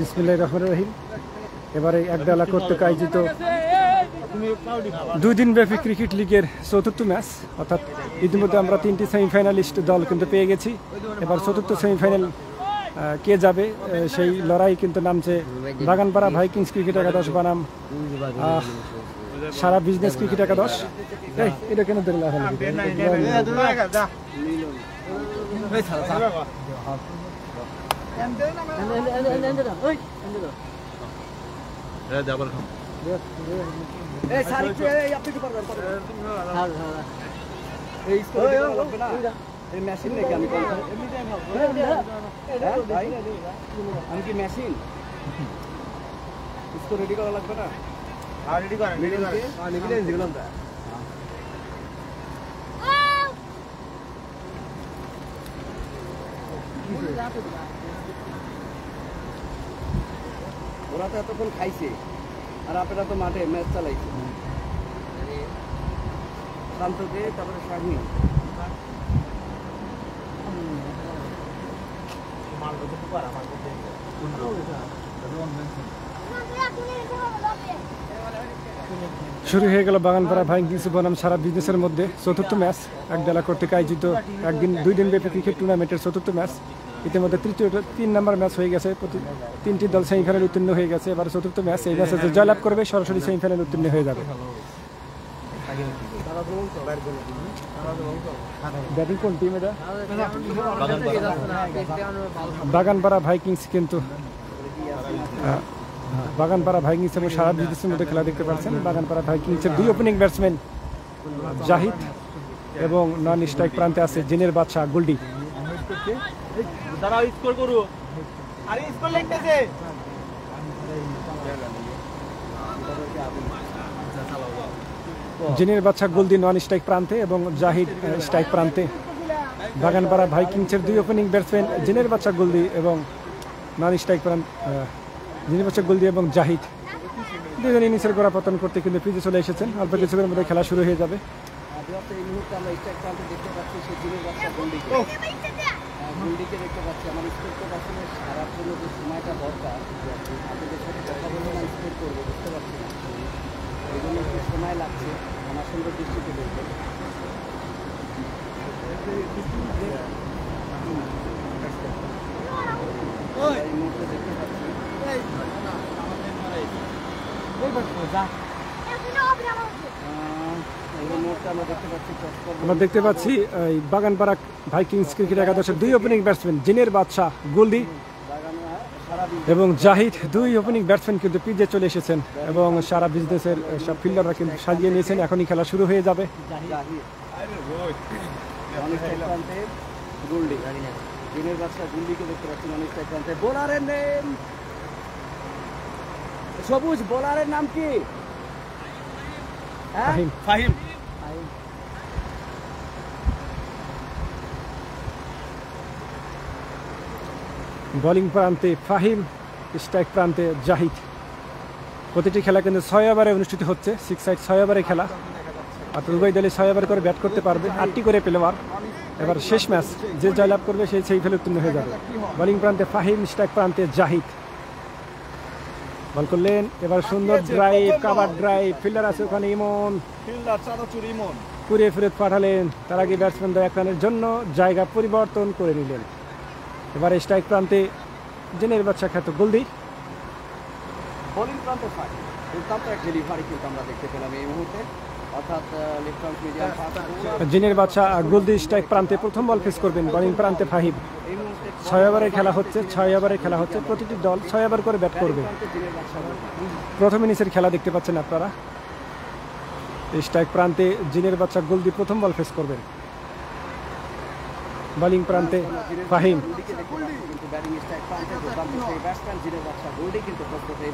বিসমিল্লাহির রহমানির রহিম। এবারে একডালা কর্তৃক আয়োজিত 2 দিন ব্যাপী ক্রিকেট লিগের চতুর্থ ম্যাচ, অর্থাৎ ইতিমধ্যে আমরা 3টি সেমিফাইনালিস্ট দল কিন্তু পেয়ে গেছি। এবার চতুর্থ সেমিফাইনাল কে যাবে সেই লড়াই কিন্তু নামছে বাগানপাড়া ভাইকিংস ক্রিকেট একাদশ বনাম সারা বিজনেস ক্রিকেট একাদশ। এটা কেন ধরে মেশিন নাকি আমি কি মেশিন इसको रेडी করা লাগবে না? আর রেডি করেন দিলাম তো। ওরা তো এতক্ষণ খাইছে আর আপনারা তো মাঠে ম্যাচ চালাইছে। শান্ত দে, তারপরে শাহিন শুরু হয়ে গেল বাগানপাড়া ভাইকিংস বনাম সারা বিজনেসের মধ্যে চতুর্থ ম্যাচ। একডালা কর্তৃক আয়োজিত 2 দিন ব্যাপী ক্রিকেট টুর্নামেন্টের চতুর্থ ম্যাচ। ইতিমধ্যে 3 নম্বর ম্যাচ হয়ে গেছে, 3টি দল সেমিফাইনাল উত্তীর্ণ হয়ে গেছে। এবার চতুর্থ ম্যাচ, এই ম্যাচে যে জয়লাভ করবে সরাসরি সেমিফাইনাল উত্তীর্ণ হয়ে যাবে। ব্যাটিং কোন টিম এটা? বাগানপাড়া ভাইকিংস। কিন্তু বাগানপাড়া ভাইকিংস এবং সারা বিজনেসের মধ্যে খেলা দেখতে পাচ্ছেন। বাগানপাড়া ভাইকিংসের 2 ওপেনিং ব্যাটসম্যান জাহিদ এবং নন স্ট্রাইক প্রান্তে আছে জিনের বাদশা গোল্ডি। জিনের বাদশা গোল্ডি নন স্ট্রাইক প্রান্তে এবং জাহিদ স্ট্রাইক প্রান্তে। বাগানপাড়া ভাইকিংসের 2 ওপেনিং ব্যাটসম্যান জিনের বাদশা গোল্ডি এবং নন স্ট্রাইক প্রান্ত জিনের বাদশা গোল্ডি এবং জাহিদ দুজন ইনিংসের গোড়া পতন করতে কিন্তু পিছিয়ে চলে এসেছেন। অল্প কিছুক্ষণের মধ্যে খেলা শুরু হয়ে যাবে। এই মুহূর্তে আমরা স্ট্রাইক প্রান্তে দেখতে পাচ্ছি সেই জিনের বাদশা গোল্ডিকে দেখতে পাচ্ছি। আমার স্কোর তো আসলে সারার জন্য যে সময়টা দরকার, আপনাদের সাথে কথা বলে না স্কোর করবো বুঝতে পারছি না, এই জন্য একটু সময় লাগছে। আমার সঙ্গে দৃষ্টিতে দেখবেন। এই মুহূর্তে দেখতে পাচ্ছি আমরা দেখতে পাচ্ছি বাগানপাড়া ভাইকিংস ক্রিকেট একাদশের 2 ওপেনিং ব্যাটসম্যান জিনের বাদশা গোল্ডি এবং জাহিদ 2 ওপেনিং ব্যাটসম্যান কিন্তু পিচে চলে এসেছেন এবং সারা বিজনেসের সব ফিল্ডাররা কিন্তু সাজিয়ে নিয়েছেন। এখনই খেলা শুরু হয়ে যাবে। সবুজ বোলারের নাম কি? ফাহিম। বোলিং প্রান্তে ফাহিম, স্ট্রাইক প্রান্তে জাহিদ। প্রতিটি খেলা কিন্তু 6 ওভারে অনুষ্ঠিত হচ্ছে। 6 সাইড 6 ওভারে খেলা, অর্থাৎ উভয় দলে 6 ওভার করে ব্যাট করতে পারবে। 8টি করে প্লেয়ার। এবার শেষ ম্যাচ, যে জয়লাভ করবে সেই সেমিফাইনালে উত্তীর্ণ হয়ে যাবে। বোলিং প্রান্তে ফাহিম, স্ট্রাইক প্রান্তে জাহিদ। বল করলেন, এবার সুন্দর ড্রাইভ, কাভার ড্রাইভ, ফিল্ডার আছে ওখানে ইমন, ঘুরে ফিরে পাঠালেন। তার আগে ব্যাটসম্যান 1 রানের জন্য জায়গা পরিবর্তন করে নিলেন। এবারে স্ট্রাইক প্রান্তে জিনের বাদশা খ্যাত গোল্ডি। বোলিং প্রান্তে ফাহিম, দুর্দান্ত এক ডেলিভারি কিন্তু আমরা দেখতে পেলাম এই মুহূর্তে, অর্থাৎ লেফট আর্ম মিডিয়াম ফাস্ট। জিনের বাদশা গোল্ডি স্ট্রাইক প্রান্তে প্রথম বল ফেস করবেন। বোলিং প্রান্তে ফাহিম। 6 ওভারে খেলা হচ্ছে, 6 ওভারে খেলা হচ্ছে। প্রতিটি দল 6 ওভার করে ব্যাট করবে। প্রথম ইনিংসের খেলা দেখতে পাচ্ছেন আপনারা। স্ট্রাইক প্রান্তে জিনের বাদশা গোল্ডি প্রথম বল ফেস করবেন। বোলিং প্রান্তে ফাহিম।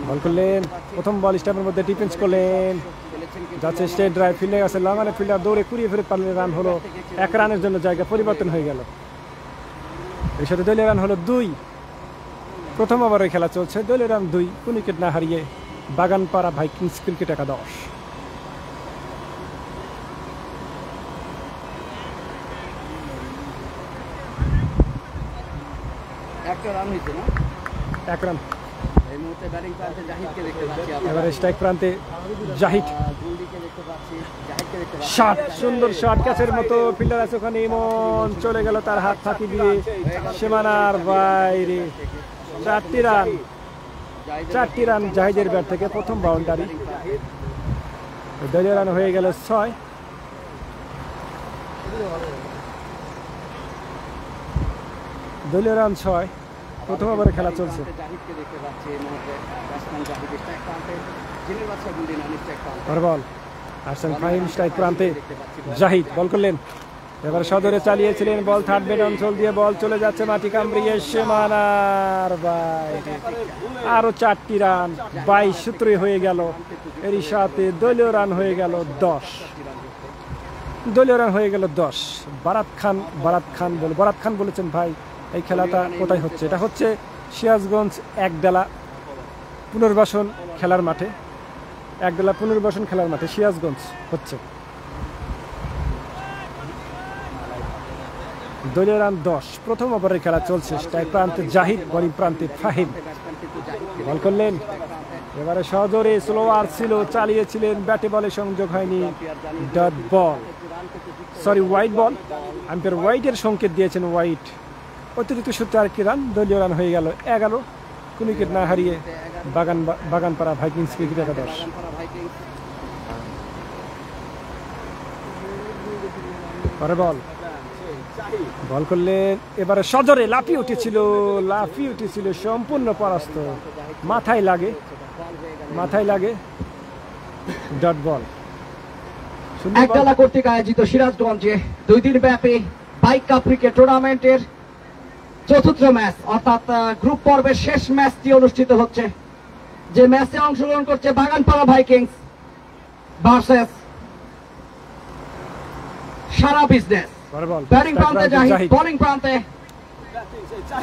বল করলেন, প্রথম বল স্টাম্পের মধ্যে ডিফেন্স করলেন, যাচ্ছে স্ট্রেট ড্রাইভ, ফিল্ডে গেছে লাগানে, ফিল্ডার দৌড়ে কুড়িয়ে ফিরে পারলে রান হলো। 1 রানের জন্য জায়গা পরিবর্তন হয়ে গেল। এর সাথে দলীয় রান হলো 2। প্রথম ওভারে খেলা চলছে, দলীয় রান 2, কোন উইকেট না হারিয়ে বাগানপাড়া ভাইকিংস ক্রিকেট একাদশ। একটা রান হয়েছে না, 1 রান। এই মুহূর্তে ব্যাটিং প্রান্তে জাহিদকে দেখতে পাচ্ছি আমরা। এবারে স্ট্রাইক প্রান্তে জাহিদ, গুলডিকে দেখতে পাচ্ছি, জাহিদকে দেখতে পাচ্ছি। শট, সুন্দর শট, ক্যাচের মতো, ফিল্ডার আছে ওখানে, ইমন চলে গেল তার হাত ফাঁকি দিয়ে সীমানার বাইরে। 4টি রান, 4টি রান জাহিদের ব্যাট থেকে, প্রথম বাউন্ডারি। দলীয় রান হয়ে গেল 6। দলীয় রান 6, প্রথম ওভারে খেলা চলছে। জাহিদকে দেখতে পাচ্ছি এই মুহূর্তে, ব্যাটসম্যান জাহিদ স্ট্রাইক প্রান্তে, জিনের বাচ্চা গুলডি নন স্ট্রাইক প্রান্তে। বল আসছেন ফাহিম, স্ট্রাইক প্রান্তে জাহিদ, বল করলেন। এবার সদরে চালিয়েছিলেন বল, থার্ড বেড অঞ্চল দিয়ে বল চলে যাচ্ছে মাটি কামড়িয়ে সীমানার বাইরে। আরো 4টি রান, 22 সূত্রে হয়ে গেল। এরই সাথে দলীয় রান হয়ে গেল 10। দলীয় রান হয়ে গেল 10। বারাত খান বলেছেন ভাই এই খেলাটা কোথায় হচ্ছে? এটা হচ্ছে সিরাজগঞ্জ একডালা পুনর্বাসন খেলার মাঠে, একডালা পুনর্বাসন খেলার মাঠে সিরাজগঞ্জ হচ্ছে। দলীয় রান 10, প্রথম ওভারের খেলা চলছে। স্ট্রাইক প্রান্তে জাহিদ, বোলিং প্রান্তে ফাহিম, বল করলেন। এবারে সজোরে স্লোয়ার ছিল, চালিয়েছিলেন, ব্যাটে বলে সংযোগ হয়নি। Dot ball, sorry wide ball, umpire ওয়াইডের সংকেত দিয়েছেন, ওয়াইড। অতিরিক্ত সূত্রে আরেকটি রান, দলীয় রান হয়ে গেল 11। কোন উইকেট না হারিয়ে বাগানপাড়া ভাইকিংস ক্রিকেট একাদশ। পরে বল করলেন, এবারে সজরে লাফিয়ে উঠেছিল, সম্পূর্ণ পরাস্ত, মাথায় লাগে। Dot ball. একডালা কর্তৃক আয়োজিত সিরাজগঞ্জে 2 দিন ব্যাপী বাইক কাপ ক্রিকেট টুর্নামেন্টের চতুর্থ ম্যাচ, অর্থাৎ গ্রুপ পর্বের শেষ ম্যাচটি অনুষ্ঠিত হচ্ছে। যে ম্যাচে অংশগ্রহণ করছে বাগানপাড়া ভাইকিংস ভার্সেস সারা বিজনেস। ব্যাটিং প্রান্তে জাহিদ, বোলিং প্রান্তে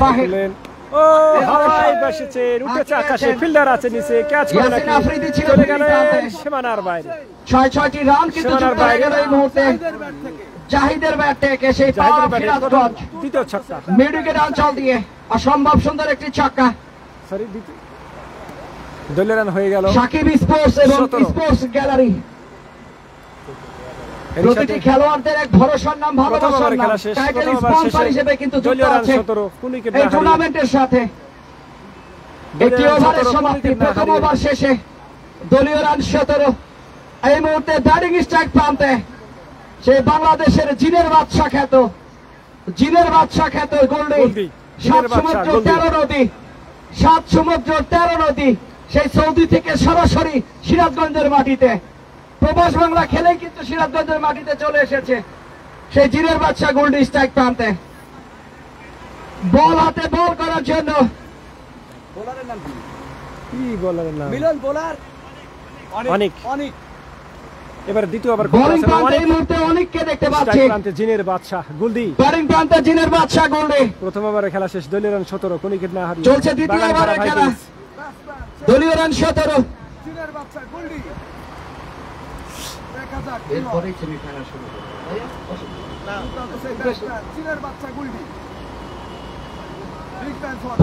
ফাহিম। ও হাওয়ায় বসেছে, উঠেছে আকাশে, ফিল্ডার আছে নিচে, ক্যাচ করে ইয়াসিন আফ্রিদি ছিল চলে গেল বোলিং প্রান্তে। সীমানার বাইরে। 6টি রান কিন্তু যুক্ত হয়ে গেল এই মুহূর্তে জাহিদের ব্যাট থেকে। সেই পাওয়ার সিরাজগঞ্জ দ্বিতীয় ছক্কা, মিড উইকেট অঞ্চল দিয়ে অসম্ভব সুন্দর একটি ছক্কা। সরি, দলীয় রান হয়ে গেল। সাকিব স্পোর্টস এবং স্পোর্টস গ্যালারি প্রতিটি খেলোয়াড়দের এক ভরসার নাম, ভালোবাসার নাম, টাইটেল স্পন্সর হিসেবে কিন্তু যুক্ত আছে এই টুর্নামেন্টের সাথে। একটি ওভারের সমাপ্তি, প্রথম ওভার শেষে দলীয় রান 17। এই মুহূর্তে ব্যাটিং স্ট্রাইক প্রান্তে সেই বাংলাদেশের জিনের বাদশা খ্যাত গোল্ডি। 7 সমুদ্র 13 নদী, সেই সৌদি থেকে সরাসরি সিরাজগঞ্জের মাটিতে প্রবাস বাংলা খেলেই কিন্তু সিরাজগঞ্জের মাটিতে চলে এসেছে সেই জিনের বাদশা গোল্ডি। স্ট্রাইক প্রান্তে বল হাতে বল করার জন্য বোলারের নাম কি? বলারের নাম মিলন, বোলার অনেক। এবার দ্বিতীয় ওভার বোলিং প্রান্তে এই মুহূর্তে অনেককে দেখতে পাচ্ছি। প্রান্তে জিনের বাদশা গুলদি, ব্যাটিং প্রান্তে জিনের বাদশা গোল্ডি। প্রথম ওভারের খেলা শেষ, দলীয় রান 17, কোন উইকেট না হারিয়ে চলছে দ্বিতীয় ওভারের খেলা, দলীয় রান 17। জিনের বাচ্চা গুলডি। দেখা যাক এরপরেই সেমিফাইনাল শুরু হবে। জিনের বাচ্চা গুলডি।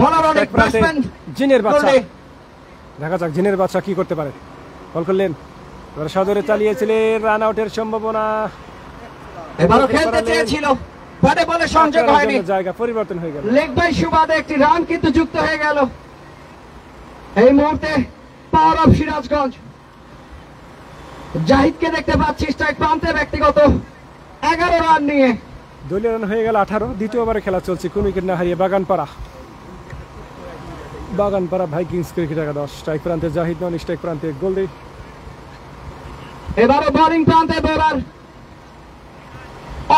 বলার অনেক ব্যাটসম্যান জিনের বাদশা, গোল্ডি। দেখা যাক জিনের বাদশা কি করতে পারে। বল করলেন, এবার সদরে চালিয়েছিলেন, রান আউটের সম্ভাবনা। এবারও খেলতে চেয়েছিল, ব্যাটে বলে সংযোগ হয়নি, জায়গা পরিবর্তন হয়ে গেল। লেগ বাই সুবাদে একটি রান কিন্তু যুক্ত হয়ে গেল। এই মুহূর্তে পাওয়ার অফ সিরাজগঞ্জ, জাহিদকে দেখতে পাচ্ছি স্ট্রাইক প্রান্তে ব্যক্তিগত 11 রান নিয়ে। দলীয় রান হয়ে গেল 18, দ্বিতীয় ওভারে খেলা চলছে, কোন উইকেট না হারিয়ে বাগানপাড়া ভাইকিংস ক্রিকেট একাদশ। স্ট্রাইক প্রান্তে জাহিদ, নন স্ট্রাইক প্রান্তে গোল্ডি। এবারও বোলিং প্রান্তে বোলার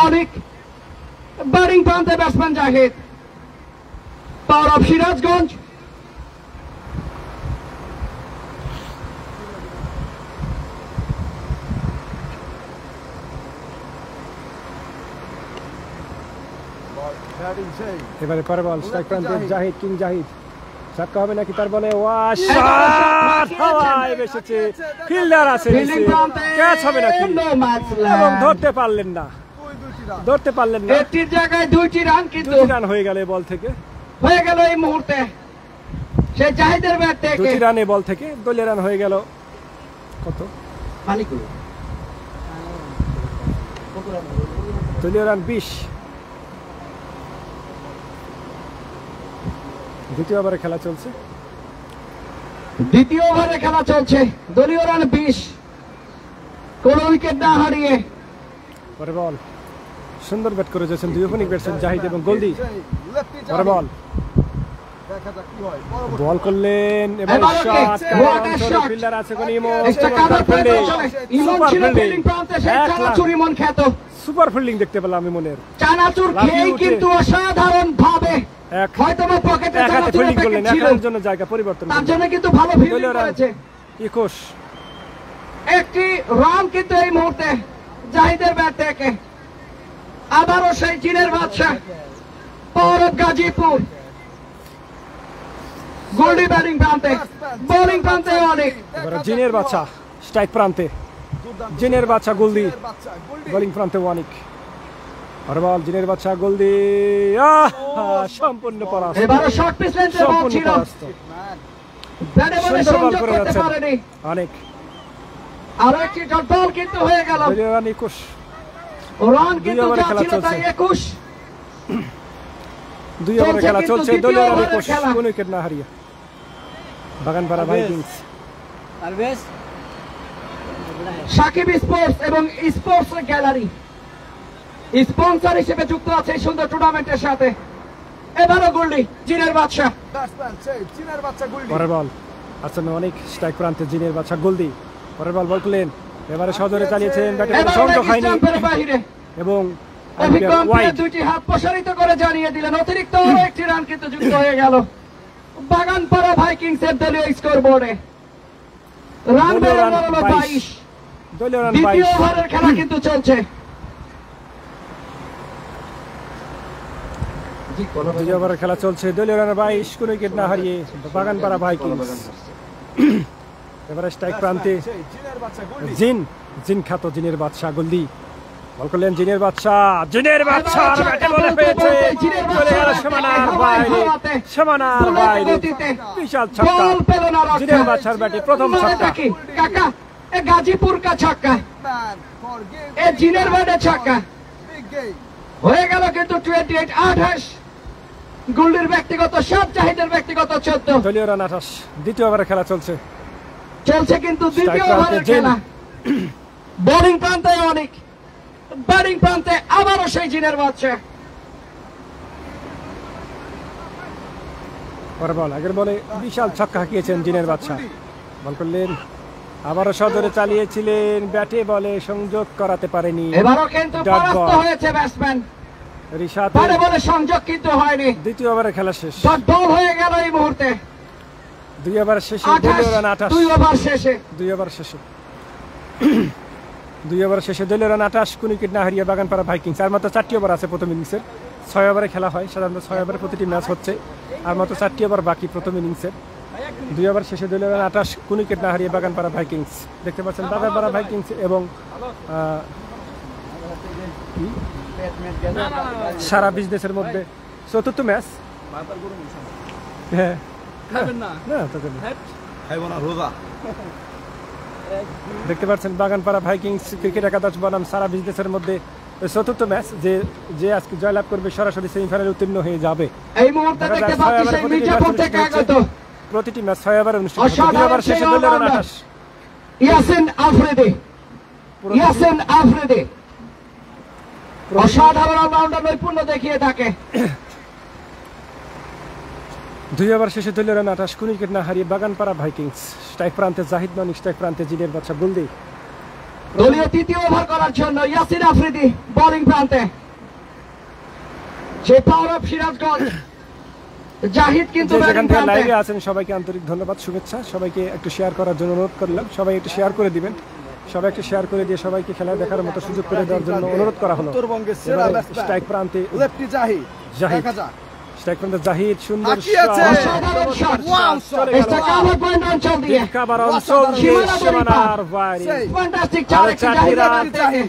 অনেক, ব্যাটিং প্রান্তে batsman Zahid. Power of Sirajganj, এবারে পরে বল, স্ট্রাইক প্রান্তে জাহিদ, কিং জাহিদ, ছক্কা হবে নাকি তার বলে? হাওয়ায় বেসেছে, ফিল্ডার আছে নিচে, ক্যাচ হবে নাকি? এবং ধরতে পারলেন না। একটির জায়গায় 2টি রান কিন্তু 2টি রান হয়ে গেল বল থেকে। হয়ে গেল এই মুহূর্তে সে জাহিদের ব্যাট থেকে। 2টি রানে বল থেকে দলীয় রান হয়ে গেল কত? দলীয় রান 20। দ্বিতীয় ওভারে খেলা চলছে। দ্বিতীয় ওভারে খেলা চলছে, দলীয় রান 20, কোন উইকেট না হারিয়ে। পরে বল, সুন্দর ব্যাট করে যাচ্ছেন দুই ওপেনিং ব্যাটসম্যান জাহিদ এবং গোলদি। পরে বল, বল করলেন এবং শট, ফিল্ডার আছে কোন ইমন, সুপার ফিল্ডিং দেখতে পেলাম ইমনের। চানাচুর খেয়েই কিন্তু অসাধারণ ভাবে হয়তো পকেটে ফিল্ডিং করলেন, একার জন্য জায়গা পরিবর্তন, তার জন্য কিন্তু ভালো ফিল্ডিং করেছে। 21 একটি রান কিন্তু এই মুহূর্তে জাহিদের ব্যাট থেকে। আবারও সেই জিনের বাদশা power of Gazipur. Goldie batting প্রান্তে, বোলিং প্রান্তে অনেক। জিনের বাচ্চা স্ট্রাইক প্রান্তে, জিনের বাচ্চা গোলদি, বোলিং প্রান্তে অনেক। আর বল, জিনের বাচ্চা গোলদি সম্পূর্ণ পরাস্ত। এবারে শর্ট পিচ লেন্থে বল ছিল, ব্যাটে বলে সংযোগ করতে পারেনি অনেক। আর একটি ডট বল কিন্তু হয়ে গেল। রান 21, রান কিন্তু ছিল তাই 21। 2 ওভারে খেলা চলছে, দলীয় রান 21, কোন উইকেট না হারিয়ে বাগানপাড়া ভাইকিংস। সাকিব স্পোর্টস এবং স্পোর্টস গ্যালারি স্পন্সর হিসেবে যুক্ত আছে এই সুন্দর টুর্নামেন্টের সাথে। এবারও গোল্ডি, জিনের বাদশা। পরের বল আসলে অনেক স্ট্রাইক প্রান্তে জিনের বাদশা গোলদি। পরের বল করলেন, এবারে সজোরে চালিয়েছেন, ব্যাটে সংযোগ হয়নি এবং দুইটি হাত প্রসারিত করে জানিয়ে দিলেন অতিরিক্ত আরো একটি রান কিন্তু যুক্ত হয়ে গেল বাগানপাড়া ভাইকিংস এর দলীয় স্কোর বোর্ডে। রান বেড়ে গেল 22। দ্বিতীয় ওভারের খেলা কিন্তু চলছে। দ্বিতীয় ওভারের খেলা চলছে, দলীয় রান 22, কোন উইকেট না হারিয়ে বাগানপাড়া ভাইকিংস। এবারে স্ট্রাইক প্রান্তে জিন খ্যাত জিনের বাদশা গোলদি। বল করলেন জিনের বাদশা, জিনের বাদশা ব্যাটে বলে পেয়েছে, চলে গেল সীমানার বাইরে, সীমানার বাইরে, বিশাল ছক্কা জিনের বাদশার ব্যাটে, প্রথম ছক্কা। কাকা এ গাজীপুর কা ছক্কা, এ জিনের ব্যাটে ছক্কা হয়ে গেল কিন্তু 28। 28 গোল্ডির ব্যক্তিগত 7, জাহিদের ব্যক্তিগত 14। দলীয় রান 28। দ্বিতীয় ওভারে খেলা চলছে কিন্তু দ্বিতীয় ওভারের খেলা। বোলিং প্রান্তে অনেক, ব্যাটিং প্রান্তে আবারও সেই জিনের বাদশা। পরে বল, আগের বলে বিশাল ছক্কা হাঁকিয়েছেন জিনের বাদশা। বল করলেন, আবারও সজোরে চালিয়েছিলেন, ব্যাটে বলে সংযোগ করাতে পারেনি। এবারও কিন্তু পরাস্ত হয়েছে ব্যাটসম্যান রিশাদ, ব্যাটে বলে সংযোগ কিন্তু হয়নি। দ্বিতীয় ওভারে খেলা শেষ, ডট বল হয়ে গেল এই মুহূর্তে। 2 ওভার শেষে দলীয় রান 28। 2 ওভার শেষে 2 ওভার শেষে 2 ওভার শেষে দলীয় রান 28, কোন উইকেট না হারিয়ে বাগানপাড়া ভাইকিংস। আর মাত্র 4টি ওভার আছে প্রথম ইনিংসের। 6 ওভারে খেলা হয়, সাধারণত 6 ওভারে প্রতিটি ম্যাচ হচ্ছে, আর মাত্র 4টি ওভার বাকি প্রথম ইনিংসের। 2 ওভার শেষে দলীয় রান 28, কোন উইকেট না হারিয়ে বাগানপাড়া ভাইকিংস। দেখতে পাচ্ছেন বাগানপাড়া ভাইকিংস এবং সারা বিজনেসের মধ্যে চতুর্থ ম্যাচ। হ্যাঁ দেখতে পাচ্ছেন বাগানপাড়া ভাইকিংস ক্রিকেট একাদশ বনাম সারা বিজনেসের মধ্যে চতুর্থ ম্যাচ। যে আজকে জয়লাভ করবে সরাসরি সেমিফাইনালে উত্তীর্ণ হয়ে যাবে। এই মুহূর্তে দেখতে পাচ্ছি সেই মির্জাপুর থেকে আগত প্রতিটি ম্যাচ 6 ওভারে অনুষ্ঠিত হবে। 2 ওভার শেষে দলীয় রান 28। ইয়াসিন আফ্রিদি অসাধারণ অলরাউন্ডার নৈপুণ্য দেখিয়ে থাকে। 2 ওভার শেষে দলীয় রান 28, কোন উইকেট না হারিয়ে বাগানপাড়া ভাইকিংস। স্ট্রাইক প্রান্তে জাহিদ মানিক, স্ট্রাইক প্রান্তে জিনের বাদশা গোলদি। দলীয় তৃতীয় ওভার করার জন্য ইয়াসিন আফ্রিদি বোলিং প্রান্তে। সেই পাওয়ার অফ সিরাজগঞ্জ জাহিদ কিন্তু যেখান থেকে লাইভে আছেন সবাইকে আন্তরিক ধন্যবাদ, শুভেচ্ছা। সবাইকে একটু শেয়ার করার জন্য অনুরোধ করলাম, সবাই একটু শেয়ার করে দিবেন। সবাই একটু শেয়ার করে দিয়ে সবাইকে খেলা দেখার মতো সুযোগ করে দেওয়ার জন্য অনুরোধ করা হলো। স্ট্রাইক প্রান্তে জাহিদ, স্ট্রাইক প্রান্তে জাহিদ, সুন্দর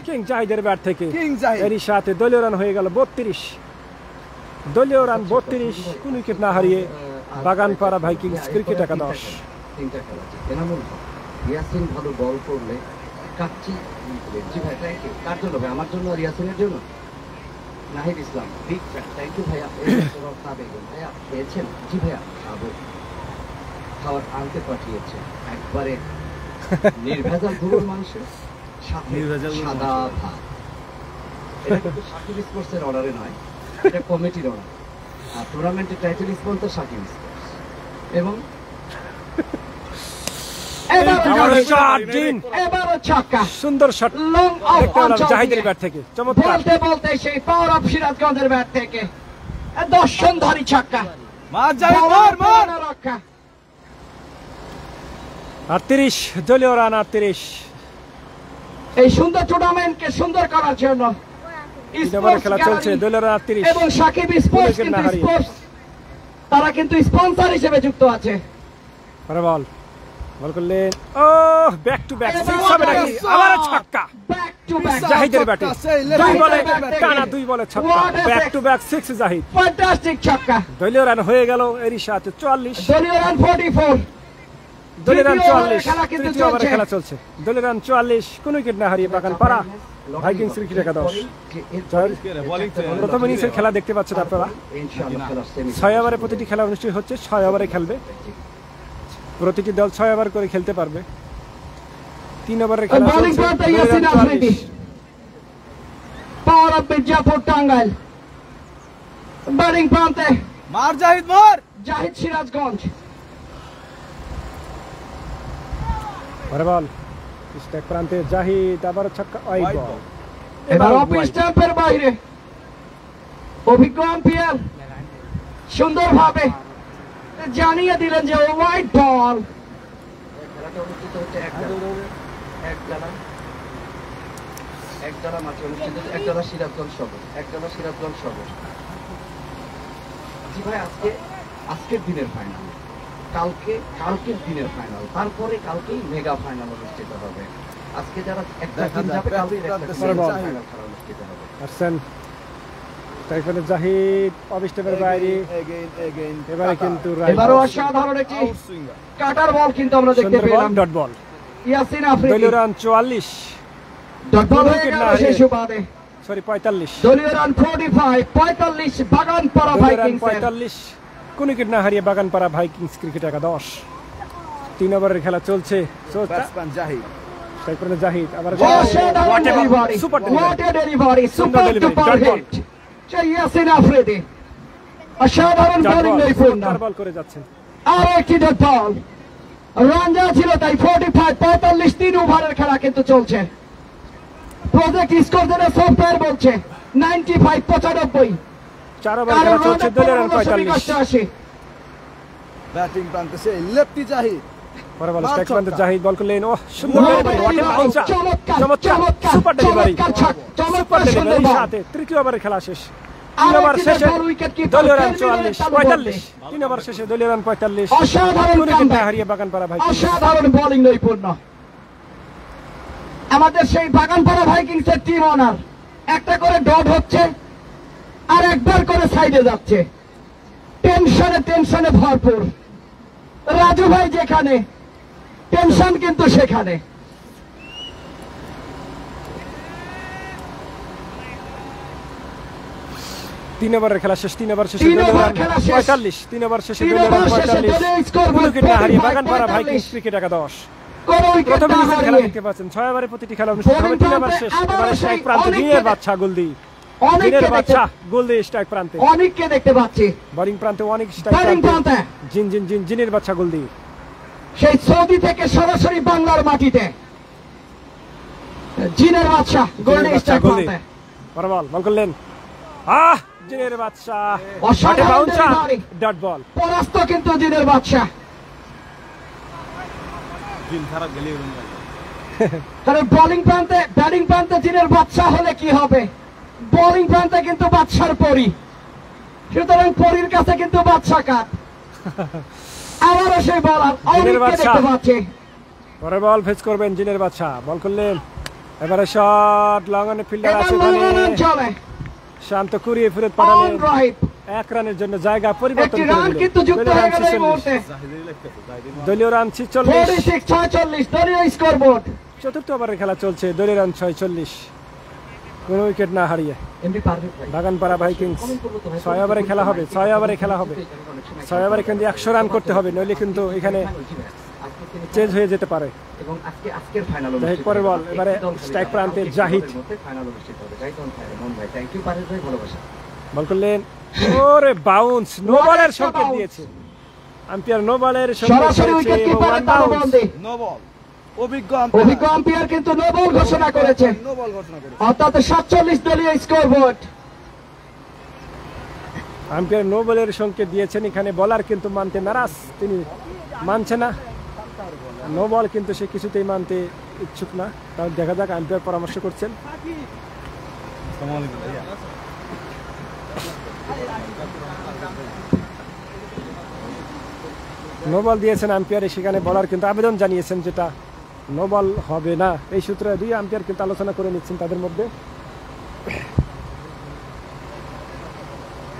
কিং জাহিদের ব্যাট থেকে এরই সাথে দলীয় রান হয়ে গেল 32। দলীয় রান 32, কোন উইকেট না হারিয়ে বাগানপাড়া ভাইকিংস ক্রিকেট একাদশ। তিনটা খেলা আছে এনামুল হক, ইয়াসিন ভালো বল করলে কাচ্চি জি ভাই থ্যাংক ইউ। কার জন্য ভাই? আমার জন্য আর ইয়াসিনের জন্য? Nahid Islam big fan, thank you ভাইয়া। ভাইয়া খেয়েছেন? জি ভাইয়া খাবো, খাবার আনতে পাঠিয়েছে একবারে নির্ভেজাল গরুর মাংস সাথে সাদা ভাত। এটা কিন্তু সাকিব স্পোর্টসের অর্ডারে নয়, এটা কমিটির অর্ডার। আর টুর্নামেন্টের টাইটেল স্পন্সর সাকিব স্পোর্টস। এবং সুন্দর শট জাহিদের ব্যাট থেকে, চমৎকার। বলতে বলতে সেই পাওয়ার অফ সিরাজগঞ্জের ব্যাট থেকে দর্শনধারী ছক্কা। 38 দলীয় রান 38। এই সুন্দর টুর্নামেন্টকে সুন্দর করার জন্য খেলা চলছে, দলীয় রান 38 এবং সাকিব স্পোর্টস কিন্তু স্পোর্টস তারা কিন্তু স্পন্সর হিসেবে যুক্ত আছে। বল বল করলেন, ও ব্যাক টু ব্যাক সিক্স হবে নাকি? আবার ছক্কা ব্যাক টু ব্যাক জাহিদের ব্যাটে, দুই বলে টানা 2 বলে ছক্কা, back to back 6 Zahid. Fantastic ছক্কা। দলীয় রান হয়ে গেল এরই সাথে 44। দলীয় রান 44, দলীয় রান 44, খেলা কিন্তু তৃতীয় ওভারে খেলা চলছে। দলীয় রান 44, কোন উইকেট না হারিয়ে বাগানপাড়া ভাইকিংস ক্রিকেট একাদশ। প্রথম ইনিংসের খেলা দেখতে পাচ্ছেন আপনারা। 6 ওভারে প্রতিটি খেলা অনুষ্ঠিত হচ্ছে, 6 ওভারে খেলবে। প্রতিটি দল 6 ওভার করে খেলতে পারবে। 3 ওভারের খেলা চলছে। Power of Mirzapur Tangail, batting প্রান্তে মার জাহিদ, মার জাহিদ সিরাজগঞ্জ। বল স্ট্রাইক প্রান্তে জাহিদ, আবার ছক্কা, ওয়াইড বল। এবার অফ স্টাম্পের বাইরে অভিজ্ঞ আম্পায়ার সুন্দরভাবে জানিয়ে দিলেন যে ওয়াইড বল। খেলাটা অনুষ্ঠিত হচ্ছে একডালা মাঠে অনুষ্ঠিত, একডালা সিরাজগঞ্জ শহর, একডালা সিরাজগঞ্জ শহর। জি ভাই, আজকের দিনের ফাইনাল, কালকের দিনের ফাইনাল, তারপরে কালকেই মেগা ফাইনাল অনুষ্ঠিত হবে। আজকে যারা একটা দিন যাবে, কালকে একটা ফাইনাল খেলা অনুষ্ঠিত হবে। আরসেন তাইফানে জাহিদ অবিস্টেপের বাইরে, এবারে কিন্তু এবারও অসাধারণ একটি কাটার বল কিন্তু আমরা দেখতে পেলাম। Dot ball Yasin Afridi. দলীয় রান 44, ডট বল হয়ে গেল শেষ ওভারে। সরি 45। দলীয় রান 45, 45 বাগানপাড়া ভাইকিংস 45, কোন উইকেট না হারিয়ে বাগানপাড়া ভাইকিংস ক্রিকেট একাদশ। 3 ওভারের খেলা চলছে। জাহিদ আবার super delivery, super duper hit. Yasin Afridi অসাধারণ বোলিং নৈপুণ্য বল করে যাচ্ছেন। আর একটি ডট বল, রান যা ছিল তাই 45, 45। 3 ওভারের খেলা কিন্তু চলছে। প্রজেক্ট স্কোর যেটা সফটওয়্যার বলছে 95, 95। 4 ওভার খেলা চলছে, দলীয় রান 45। ব্যাটিং প্রান্তে সেই লেফটি জাহিদ, বল স্ট্রাইক প্রান্তে জাহিদ বল করলেন, ও সুন্দর ডেলিভারি, হোয়াট এ বাউন্সার, চমৎকার সুপার ডেলিভারি, সুপার ডেলিভারি সাথে তৃতীয় ওভারের খেলা শেষ। 3 ওভার শেষে দলীয় রান 44, 45। 3 ওভার শেষে দলীয় রান 45, অসাধারণ উইকেট না হারিয়ে বাগানপাড়া ভাইকিংস। অসাধারণ বোলিং নৈপুণ্য আমাদের সেই বাগানপাড়া ভাইকিংস এর টিম ওনার। একটা করে ডট হচ্ছে আর একবার করে সাইডে যাচ্ছে, টেনশনে ভরপুর। রাজু ভাই যেখানে, টেনশন কিন্তু সেখানে। 3 ওভারের খেলা শেষ। 3 ওভার শেষে দলীয় রান 45। 3 ওভার শেষে দলীয় রান 45, উইকেট না হারিয়ে বাগানপাড়া ভাইকিংস ক্রিকেট একাদশ। প্রথম ইনিংসের খেলা দেখতে পাচ্ছেন। 6 ওভারে প্রতিটি খেলা অনুষ্ঠিত হবে। 3 ওভার শেষ। এবারে স্ট্রাইক প্রান্তে দিনের বাদশা গোলদি, দিনের বাদশা গোলদি স্ট্রাইক প্রান্তে। অনেককে দেখতে পাচ্ছি বোলিং প্রান্তে অনেক স্ট্রাইক প্রান্তে জিনের বাদশা গোলদি। সেই সৌদি থেকে সরাসরি বাংলার মাটিতে জিনের বাদশা গোলদি স্ট্রাইক প্রান্তে। বল করলেন, আহ জিনের বাদশা, what a bouncer, dot ball. পরাস্ত কিন্তু জিনের বাদশা। কারণ বোলিং প্রান্তে, ব্যাটিং প্রান্তে জিনের বাদশা হলে কি হবে, বোলিং প্রান্তে কিন্তু বাদশার পরী। সুতরাং পরীর কাছে কিন্তু বাদশা কাট। আবারও সেই বলার দেখতে পাচ্ছি। পরের বল ফেস করবেন জিনের বাদশা, বল করলেন, এবারে শট লং অন ফিল্ডার আছে, শান্ত কুড়িয়ে ফেরত পাঠালেন অন রাইট 1 রানের জন্য জায়গা পরিবর্তন একটি করে রান দিলেন। কিন্তু যুক্ত দলীয় হয়ে রান গেল এই 46, মুহূর্তে দলীয় রান 46। 46 দলীয় স্কোরবোর্ড। চতুর্থ ওভারের খেলা চলছে, দলীয় রান 46, কোনো উইকেট না হারিয়ে। বাগানপাড়া ভাইকিংস 6 ওভারে খেলা হবে, 6 ওভারে খেলা হবে, 6 ওভারে কিন্তু 100 রান করতে হবে, নইলে কিন্তু এখানে চেঞ্জ হয়ে যেতে পারে। এবং আজকের ফাইনাল জাহিদ পরের বল, এবারে স্ট্রাইক প্রান্তে জাহিদ ফাইনাল অনুষ্ঠিত হবে। জাহিদ অন ফায়ার, মন ভাই থ্যাংক ইউ, পারেশ ভাই ভালোবাসা। বল করলেন, ওরে বাউন্স, নো বলের সংকেত দিয়েছে আম্পায়ার, নো বলের সংকেত সরাসরি দিয়েছে উইকেট এবং কিপারের one bounce। তালুবন্দী। নো বল, অভিজ্ঞ অভিজ্ঞ আম্পায়ার কিন্তু নো বল ঘোষণা করেছে, নো বল ঘোষণা করেছে। অর্থাৎ 47 দলীয় স্কোরবোর্ড। আম্পায়ার নো বলের সংকেত দিয়েছেন, এখানে বলার কিন্তু মানতে নারাজ, তিনি মানছে না নো বল, কিন্তু সে কিছুতেই মানতে ইচ্ছুক না। তাহলে দেখা যাক, আম্পায়ার পরামর্শ করছেন। নো বল দিয়েছেন আম্পায়ার, সেখানে বলার কিন্তু আবেদন জানিয়েছেন যেটা নো বল হবে না। এই সূত্রে দুই আম্পায়ার কিন্তু আলোচনা করে নিচ্ছেন তাদের মধ্যে।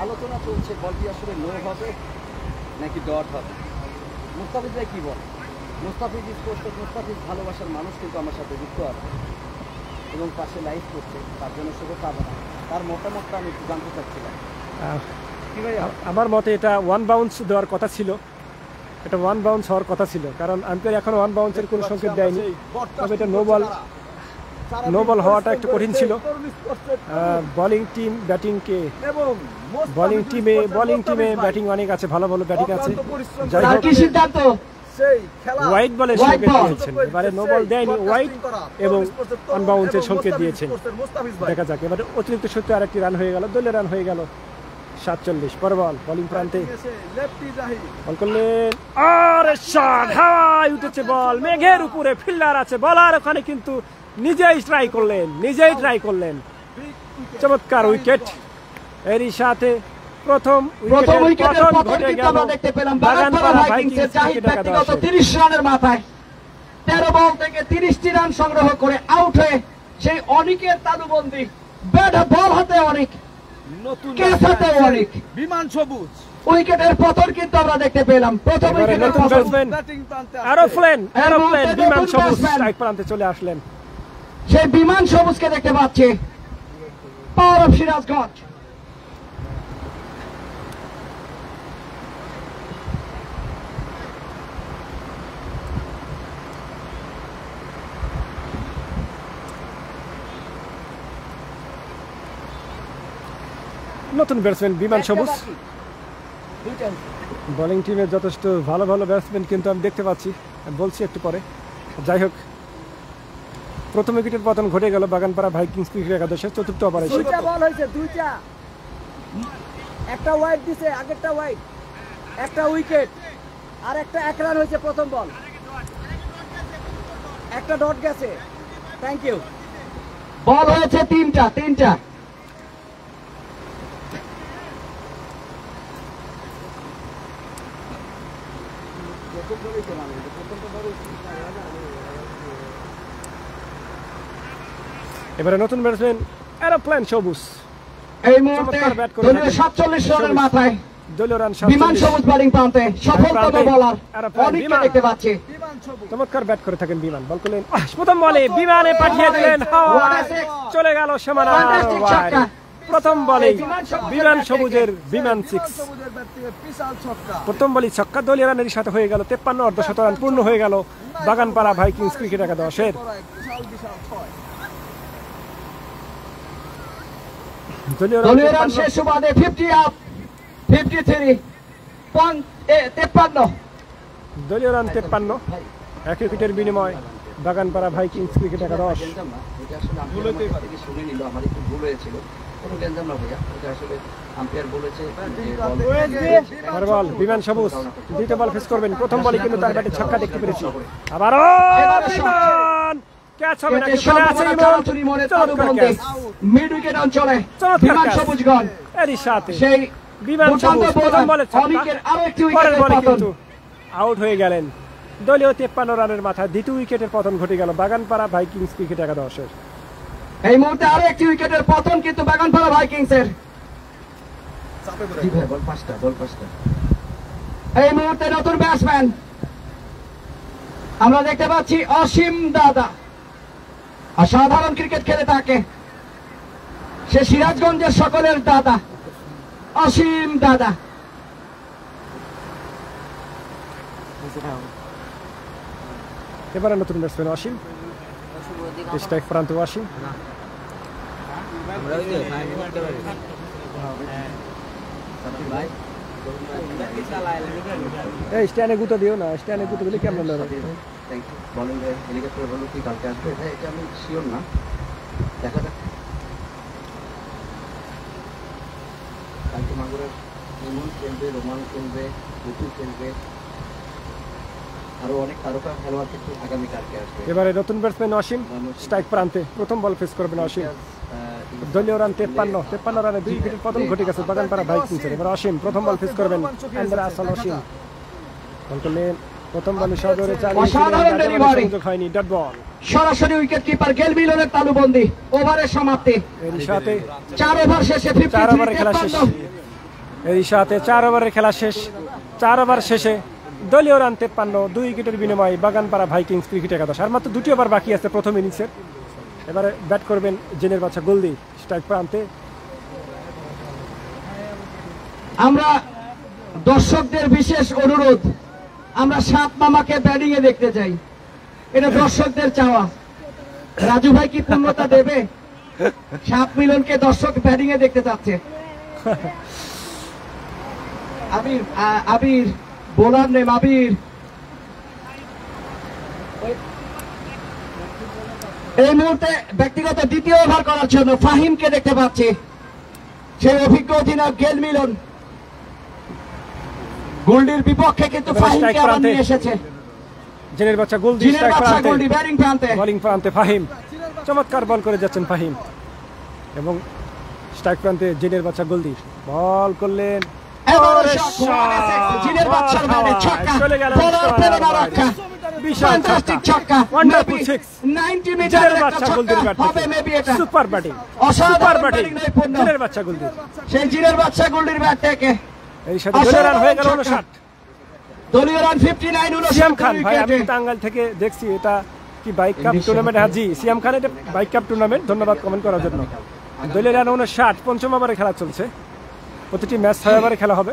আলোচনা চলছে বলটি আসলে নো হবে নাকি ডট হবে। মুস্তাফিজ ভাই কি বল? মুস্তাফিজ স্পোর্টস, মুস্তাফিজ ভালোবাসার মানুষ কিন্তু আমার সাথে যুক্ত আছে এবং পাশে লাইভ করছে, তার জন্য শুভকামনা। তার মতামতটা আমি একটু জানতে চাচ্ছিলাম। কি ভাই? আমার মতে এটা 1 বাউন্স দেওয়ার কথা ছিল, এটা 1 বাউন্স হওয়ার কথা ছিল, কারণ আম্পায়ার এখনো 1 বাউন্সের কোনো সংকেত দেয়নি। তবে এটা নো বল, নো বল হওয়াটা একটু কঠিন ছিল। বোলিং টিম ব্যাটিংকে, বোলিং টিমে ব্যাটিং অনেক আছে, ভালো ভালো ব্যাটিং আছে। যাই তার হোক, কি সিদ্ধান্ত? সেই খেলা হোয়াইট বলের White সংকেত ball। দিয়েছেন, এবারে নো বল দেয়নি, হোয়াইট এবং আনবাউন্সের সংকেত দিয়েছেন। মুস্তাফিজ ভাই দেখা যাক, এবারে অতিরিক্ত সত্যি আরেকটি রান হয়ে গেল, দলীয় রান হয়ে গেল 47। পর বল বোলিং প্রান্তে, লেফটি জাহিদ বল করলেন, আর শট, হাওয়ায় উঠেছে বল, মেঘের উপরে ফিল্ডার আছে, বলার ওখানে কিন্তু নিজেই ট্রাই করলেন, চমৎকার উইকেট। এরই সাথে প্রথম উইকেটের পতন পতন ঘটে কিন্তু গেল আমরা দেখতে পেলাম বাগানপাড়া বাগানপাড়া ভাইকিংসের ভাইকিংসের জাহিদ ক্রিকেট ব্যক্তিগত একাদশের। 30 রানের মাথায় 13 বল থেকে 30টি রান সংগ্রহ করে আউট হয়ে সেই অনিকের তালুবন্দী, ব্যাট বল হাতে অনিক, নতুন ক্যাচ হাতে অনিক, বিমান সবুজ উইকেটের পতন কিন্তু আমরা দেখতে পেলাম। প্রথম এবারে উইকেটের নতুন পতন। ব্যাটসম্যান ব্যাটিং প্রান্তে এরোপ্লেন বিমান নতুন সবুজ batsman। স্ট্রাইক প্রান্তে চলে আসলেন। সেই বিমান সবুজকে দেখতে পাচ্ছি, পাওয়ার অফ সিরাজগঞ্জ। নতুন ব্যাটসম্যান বিমান সবুজ। দুইটা বোলিং টিমে যথেষ্ট ভালো ভালো ব্যাটসম্যান কিন্তু আমি দেখতে পাচ্ছি, আমি বলছি একটু পরে। যাই হোক, প্রথম উইকেটের পতন ঘটে গেল বাগানপাড়া ভাইকিংস ক্রিকেট একাদশের চতুর্থ ওভারে। দুইটা বল হয়েছে, দুইটা, একটা ওয়াইড দিছে, আগেরটা ওয়াইড, একটা উইকেট আর একটা 1 রান হয়েছে প্রথম বল, একটা ডট গেছে। Thank you. বল হয়েছে তিনটা। এবারে নতুন ব্যাটসম্যান এরোপ্লেন সবুজ, এই মুহূর্তে চমৎকার ব্যাট করে দলীয় থাকেন। 47 রানের মাথায় দলীয় রান বিমান 47। সবুজ ব্যাটিং প্রান্তে সফলতম বোলার অনিককে দেখতে পাচ্ছি। বিমান সবুজ চমৎকার ব্যাট করে থাকেন বিমান। বল করলেন, প্রথম বলে বিমানে পাঠিয়ে দিলেন, হাওয়ায় চলে গেল সীমানার Fantastic বাইরে। ছক্কা। প্রথম বলে বিমান সবুজের বিমান 6, সবুজের ব্যাট থেকে বিশাল ছক্কা। প্রথম বলই ছক্কা, দলীয় রানের সাথে হয়ে গেল 53 অর্ধশত রান পূর্ণ হয়ে গেল বাগানপাড়া ভাইকিংস ক্রিকেট একাদশের। বিশাল ছয়। দলীয় দলীয় রান 53, শেষ সুবাদে 50 আপ, 53, 53। দলীয় রান 53, 1 উইকেটের বিনিময় বাগানপাড়া ভাইকিংস ক্রিকেট একাদশ। এটা আসলে আম্পায়ার আমার থেকে শুনে নিল, আমার একটু ভুল হয়েছিল। কোনো গেঞ্জাম না ভাইয়া, এটা আসলে আম্পায়ার বলেছে যে পরের বল বিমান সবুজ, দ্বিতীয় বল ফেস করবেন। প্রথম বলে কিন্তু তার ব্যাটে ছক্কা দেখতে পেরেছি। আবারও বিমান, ক্যাচ হবে নাকি? ওখানে আছে ইমন, চমৎকার ক্যাচ। মিড উইকেট অঞ্চলে চমৎকার বিমান ক্যাচ। সবুজগণ এরই সাথে সেই বিমান দুর্দান্ত সবুজ প্রথম বলে বোলার অনিকের আরো একটি পরের উইকেটের বলে পতন। কিন্তু আউট হয়ে গেলেন। দলীয় 53 রানের মাথায় দ্বিতীয় উইকেটের পতন ঘটে গেল বাগানপাড়া ভাইকিংস ক্রিকেট একাদশের। এই মুহূর্তে আরো একটি উইকেটের পতন কিন্তু বাগানপাড়া ভাইকিংসের। এই মুহূর্তে নতুন ব্যাটসম্যান আমরা দেখতে পাচ্ছি অসীম দাদা। অসাধারণ ক্রিকেট খেলে থাকে, সে সিরাজগঞ্জের সকলের দাদা অসীম দাদা। এবারে নতুন ব্যাটসম্যান অসীম, স্ট্রাইক প্রান্তে অসীম। এই স্ট্যান্ডে গুঁতো দিও না, স্ট্যান্ডে গুঁতো দিলে কেমন লাগে? হেলিকপ্টার বললো কি কালকে আসবে, এটা আমি শিওর না, দেখা যাক। কালকে মাগুরের ইমন খেলবে, রোমান খেলবে, পুতুল খেলবে, আরো অনেক তারকা খেলোয়াড় কিন্তু আগামী কালকে আসবে। এবারে নতুন ব্যাটসম্যান অসীম, স্ট্রাইক প্রান্তে প্রথম বল ফেস করবেন অসীম। দলীয় রান 53 রানে 2 উইকেটের পতন ঘটে গেছে বাগানপাড়া ভাইকিংসের। এবার অসীম প্রথম বল ফেস করবেন আসল অসীম। বল করলেন প্রথম বলে সজোরে সংযোগ হয়নি, ডট বল। সরাসরি উইকেট কিপার গেল মিলনের তালুবন্দি। ওভারের সমাপ্তি, এর সাথে 4 ওভার শেষে 4 ওভারের খেলা শেষ। এর সাথে 4 ওভারের খেলা শেষ। 4 ওভার শেষে দলীয় রান 53, 2 উইকেটের বিনিময়ে বাগানপাড়া ভাইকিংস ক্রিকেট একাদশ। আর মাত্র 2টি ওভার বাকি আছে প্রথম ইনিংসের। এবারে ব্যাট করবেন জেনের বাচ্চা গোলদি, স্ট্রাইক প্রান্তে। আমরা দর্শকদের বিশেষ অনুরোধ, আমরা 7 মামাকে ব্যাটিং এ দেখতে চাই, এটা দর্শকদের চাওয়া। রাজু ভাই কি পূর্ণতা দেবে? 7 মিলনকে দর্শক ব্যাটিং এ দেখতে চাচ্ছে। আবির বোলার নেম আবির। এই মুহূর্তে ব্যক্তিগত দ্বিতীয় ওভার করার জন্য ফাহিমকে দেখতে পাচ্ছি, সেই অভিজ্ঞ অধিনায়ক গেল মিলন। গোল্ডির বিপক্ষে কিন্তু ফাহিমকে আবার নিয়ে এসেছে। জেনের বাচ্চা গোলদি, জিনের স্ট্রাইক বাচ্চা প্রান্তে, গোল্ডি ব্যাটিং প্রান্তে। বোলিং প্রান্তে ফাহিম। চমৎকার বল করে যাচ্ছেন ফাহিম এবং স্ট্রাইক প্রান্তে জেনের বাচ্চা গোলদি বল করলেন। এবারে জিনের বাচ্চার ব্যাটে ছক্কা, বোলার পেল না রক্ষা। ফ্যান্টাস্টিক ছক্কা, ওয়ান্ডারফুল 6। 90 মিটারের একটা বাচ্চা ছক্কা গোলদির ব্যাট হবে মেবি এটা। সুপার ব্যাটিং, সুপার অসাধারণ ব্যাটিং ব্যাটিং নৈপুণ্য জেনের বাচ্চা গোলদি। সেই জিনের বাচ্চা গোল্ডির ব্যাট থেকে। এই সাথে দলীয় রান হয়ে গেল 59। দলীয় রান 59 সিয়াম খান ভাই, আমি উইকেটে। টাঙ্গাইল থেকে দেখছি, এটা কি বাইক কাপ টুর্নামেন্ট? হাজি সিয়াম খান, এটা বাইক কাপ টুর্নামেন্ট। ধন্যবাদ কমেন্ট করার জন্য। দলীয় রান 59, পঞ্চম ওভারে খেলা চলছে। প্রতিটি ম্যাচ 6 ওভারে খেলা হবে।